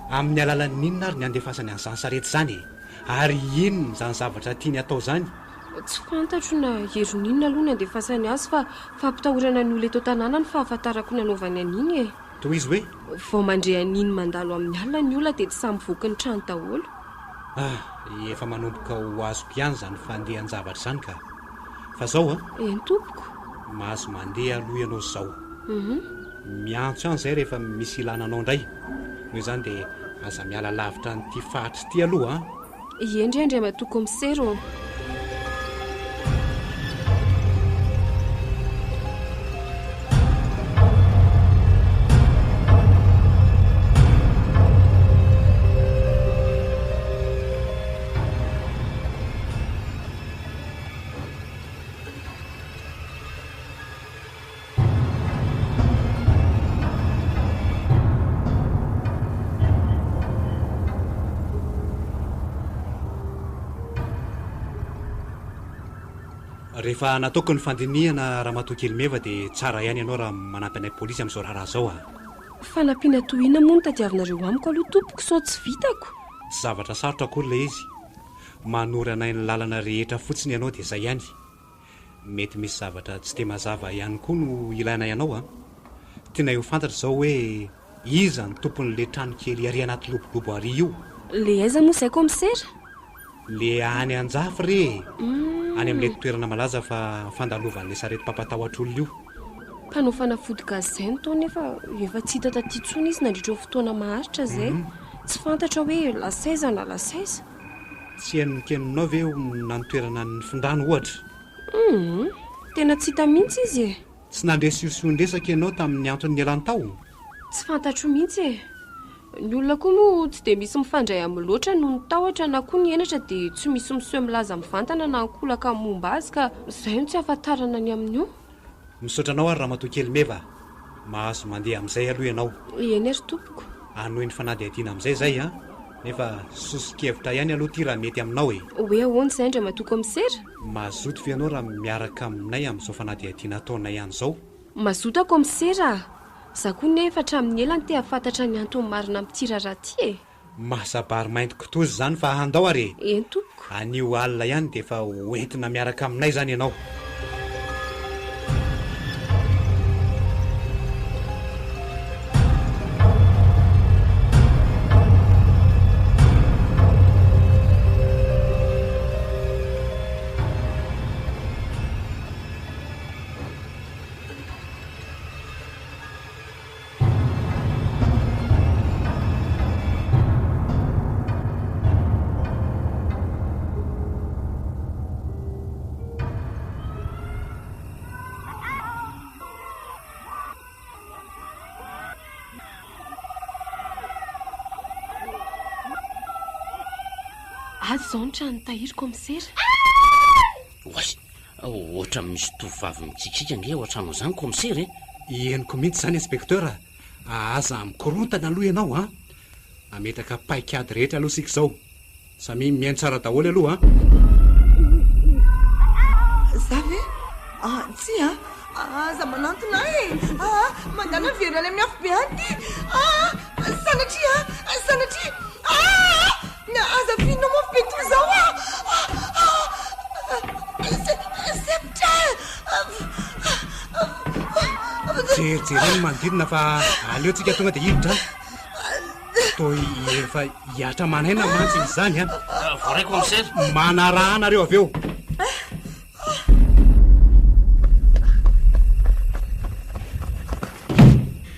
Amin'ny alalan'ny inona ary ny andefasany an'izany sarety izany ary inona izany zavatra tiany atao izany? Tsy fantatro na heron' inona aloha ny andefasany azy fa fampitahorana ny olona eto tanàna ny fahafantarako ny anaovany an'iny e. Toy izy hoe? Vao mandre an'iny mandalo amin'ny alina ny olona dia tsy samby voaka ny trano daholo. Efa manomboka ho azoko ihany izany fandehan'ny zavatra izany ka. Fa zao eny tompoko. mahazo mandeha aloha ianao izao. Miantso ihany izay rehefa misy ilananao indray. Noho izany dia aza miala lavitra n'ity fahatry ity aloha. Endrendry matoa komisera. Rehefa nataoko ny fandinihana raha matoa kely meva dia tsara ihany ianao raha manampy anay polisy amin'izao raharaha zao Fanampiana tohina moa no tadiavinareo amiko aloha tompoko sao tsy vitako. Tsy zavatra sarotra akory ilay izy. Manoro anay ny lalana rehetra fotsiny ianao dia izay ihany. Mety misy zavatra tsy te mazava ihany koa no ilaina ianao Tiana ho fantatra izao hoe iza ny tompon'le trano kely ary anaty lobolobo ary io. Le aiza moa izay komisera? Le any Anjafy re. Any amin'ilay toerana malaza fa fandalovan'ilay sarety pampatahotr'olona io. Mpanao fanafody gazy izay no tao nefa efa tsy hita taty intsony izy nandritra fotoana maharitra izay. Tsy fantatra hoe lasaiza na lasaiza. Tsy hain'ny keninao ve na ny toerana ny findrano ohatra? Tena tsy hita mihitsy izy e. Tsy nandresiosion-dresaka ianao tamin'ny antony ialany tao? Tsy fantatro mihitsy e. Ny olona koa moa tsy dia misy mifandray amin'ny loatra no nitahotra na koa ny enatra dia tsy misy miseho milaza mivantana na nkolaka momba azy ka izay no tsy ahafantarana ny amin'io. Misaotranao ary raha matoa kely meva. Mahazo mandeha amin'izay aloha ianao. Eny ary tompoko. Anohy ny fanadihadiana amin'izay zay nefa sosikevitra ihany aloha ty raha mety aminao e. Hoe ahoana izay indray matoa komisera? Mazoto ve ianao raha miaraka aminay amin'izao fanadihadiana ataonay ihany izao? Mazoto komisera. Za koa nefa hatramin'ny elany te hafantatra ny antony marina amin'ity raharaha ty e. Mahazabary mainty kitozy izany fa handao ary. Eny tompoko. Anio alina ihany dia efa hoentina miaraka aminay izany ianao. Azy izao ny trano tahiry komisera. Oay, ohatra misy tovovavy mikikika nge ao an-trano izany komisera Henoko mihitsy izany inspekteur. Aza mikorontana aloha ianao ametraka paikady rehetra aloha sika izao. Samy mihaino tsara daholo aloha Zavy tsy aza manantona e. Mandana very any amin'ny afo be any sanatria aza fihinao mafy be toy izao sepitra. Jerijeri ny manodidina fa aleontsika tonga dia hiditra toy efa hiatra manaina mantsy izany voray komisera. Manaraha anareo avy eo.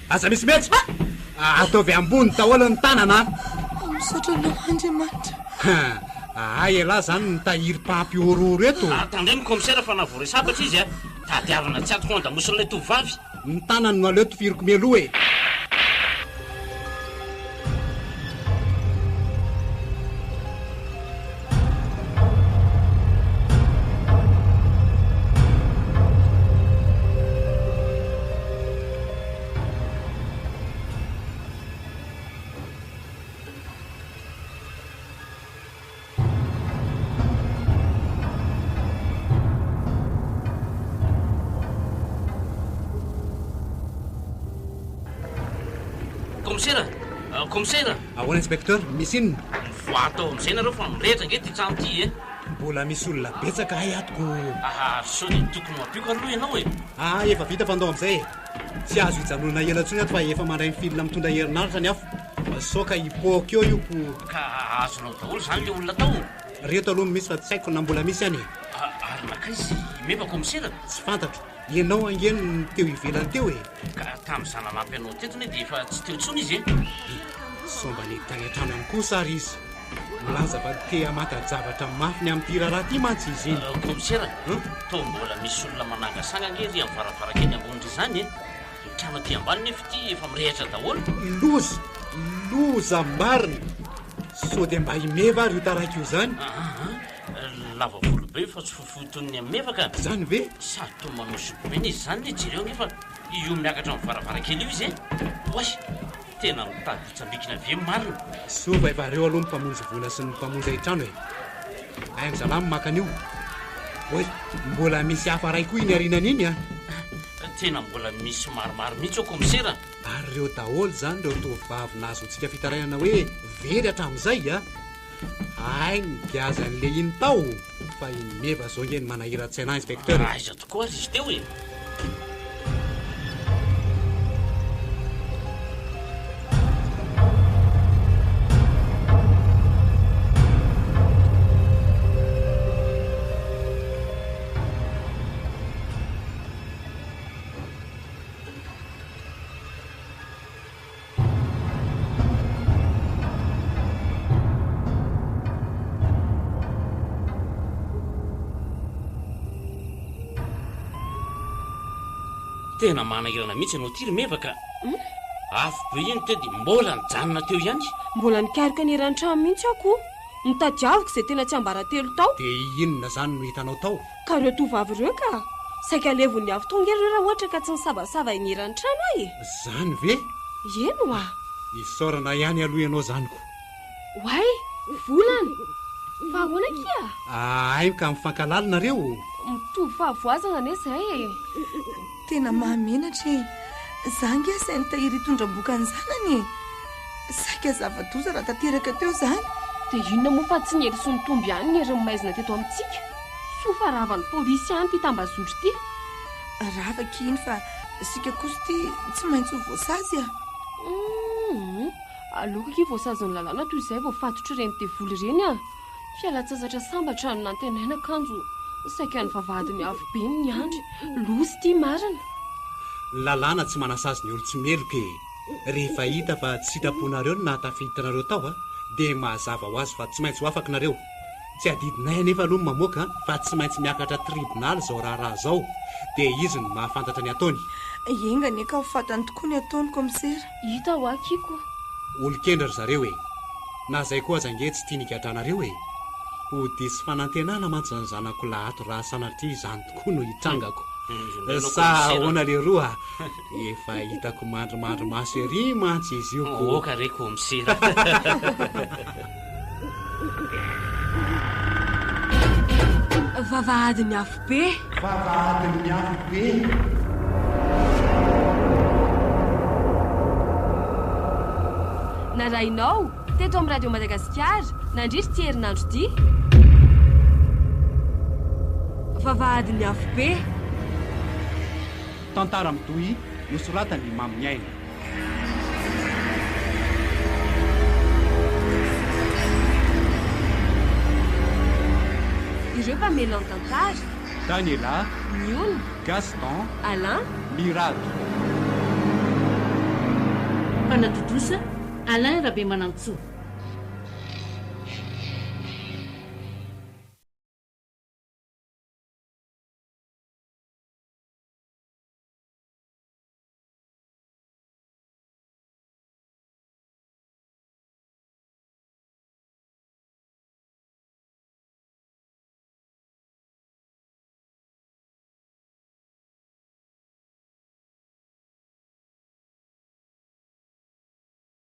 Aza misy metsy ataovy ambony daholo ny tanana. Misotranao Andriamanitra. Ay elahy zany nitahiry pampy ororo eto. Tandray mi commissaire fa navory sabatra izy a tadiavana tsy atoko andamosin'ilay tovavy. Ny tanany no aleo tifiriko mialoha e. Commissaire Ahoana inspecteur, misy inona? voatao amin'izay nareo fa mirehitra nge ty trano ty e. Mbola misy olona betsaka ay atoko. So ny tokony mampioka aloha ianao e. Efa vita fandao amin'izay e. Tsy azo hijanona ela intsony ato fa efa mandray ny filina mitondra herinaratra ny afo. Saoka hipoaka eo io ka azonao daholo zany le olona tao. reto aloha misy fa tsy haiko na mbola misy any e. Ary nakaizy meva commissaire. Tsy fantatro. Ianao angeny teo ivelany teo e. Ka tamin'izany anampy anao tetony dia efa tsy teo intsony izy e. Somba ny tany an-trano ihany koa sary izy. Milaza fa te hamatazavatra mafy ny amin'ity raharaha ty mantsy izy iny. Commissaire to mbola misy olona manangasanga nge ry amin'ny varavarakely ambonindry zany e. Ny trano aty ambany nefa ty efa mirehatra daholo. Loza marina. So dia mba himeva ary io taraiky io zany. Lava volo be fa tsy fofoton'ny amin'ny mevaka. Zany ve? Sady to manao sopomena izy zany le jereo ngefa io miakatra amin'ny varavarakely io izy e. Oay tena mitady hitsambikina ve marina. So fa efa reo aloha ny mpamonjy vola sy ny mpamonjy hitrano e. Aingo zalamy makan'io. Oy, mbola misy hafa ray koa iny arinana iny a. Tena mbola misy maromaro mihitsy ao commissaire. Ary reo daholo zany reo tovavy nahazoantsika fitarainana hoe very hatramin'izay a. Ainy giazan'le iny tao fa imeva zao ngeny manahira-tsaina inspecteur. Aiza tokoa ary izy teo e. Tena manahirana mihitsy anao ty ry mevaka. Afo be iny te dia mbola nijanona teo ihany. Mbola nikarika ny eran-trano mihitsy ako. Nitadiaviko izay tena tsy ambaratelo tao. Dia inona zany no hitanao tao? Ka reo tovavy reo ka saika levon'ny avy tonga ireo raha ohatra ka tsy nisabasava iny eran-trano ay. Zany ve? Eno a. Isaorana ihany aloha ianao zanyko. Way, volana. Fa ahoana kia? Aiko ka mifankalalina reo. Mitovy fahavoazana ane izay e. Tena mahamenatra e. Zangy a sainy tahiry hitondram-bokany zanany e. Saika zava-doza raha tanteraka teo zany. Dia inona moa fa tsy nyery sy nitomby ihany ny hery maizina teto amintsika. Sofa ravan'ny polisy ihany ty tambazotry ty. Ravaka iny fa sika kosa ty tsy maintsy ho voasazy a. Aloka ki voasazon'ny lalàna toy izay vao fatotra ireny devoly ireny a. Fialatsasatra sambatra no nantenaina akanjo. Saika ny vavahadiny avo be ny andry. Lozy ty marina. Lalàna tsy manasazy ny olo tsy meloka e. Rehefa hita fa tsy sitraponareo no nahatafiditranareo tao a, dia mazava ho azy fa tsy maintsy ho afaka nareo. Tsy adidinay anefa aloha ny mamoaka fa tsy maintsy miakatra tribunal zao raharaha zao. Dia izy no mahafantatra ny ataony. Engany ka ho fatany tokoa ny ataony commissaire. Hita ho akiko. Olo-kendra ry zareo e. Na zay koa aza nge tsy tia nigadranareo e. Ho disy fanantenana mantsy ny zanako lahato raha sanatria izany tokoa no hitrangako. Sa ahoana le roa efa hitako mandrimandry maso ery mantsy izy io ko. Oka re commissaire. Vavahadiny afo be. Vavahadiny afo be. Narainao teto amin'ny radio Madagasikara nandritry ty herinandro ty. Vavahadiny afo be. Tantara midohy nosoratany Mamy Aina. Ireo mpamelao ny tantara: Daniela, Miona, Gaston, Alain, Mirado. Mpanatotosa Alain Rabemanantsoa.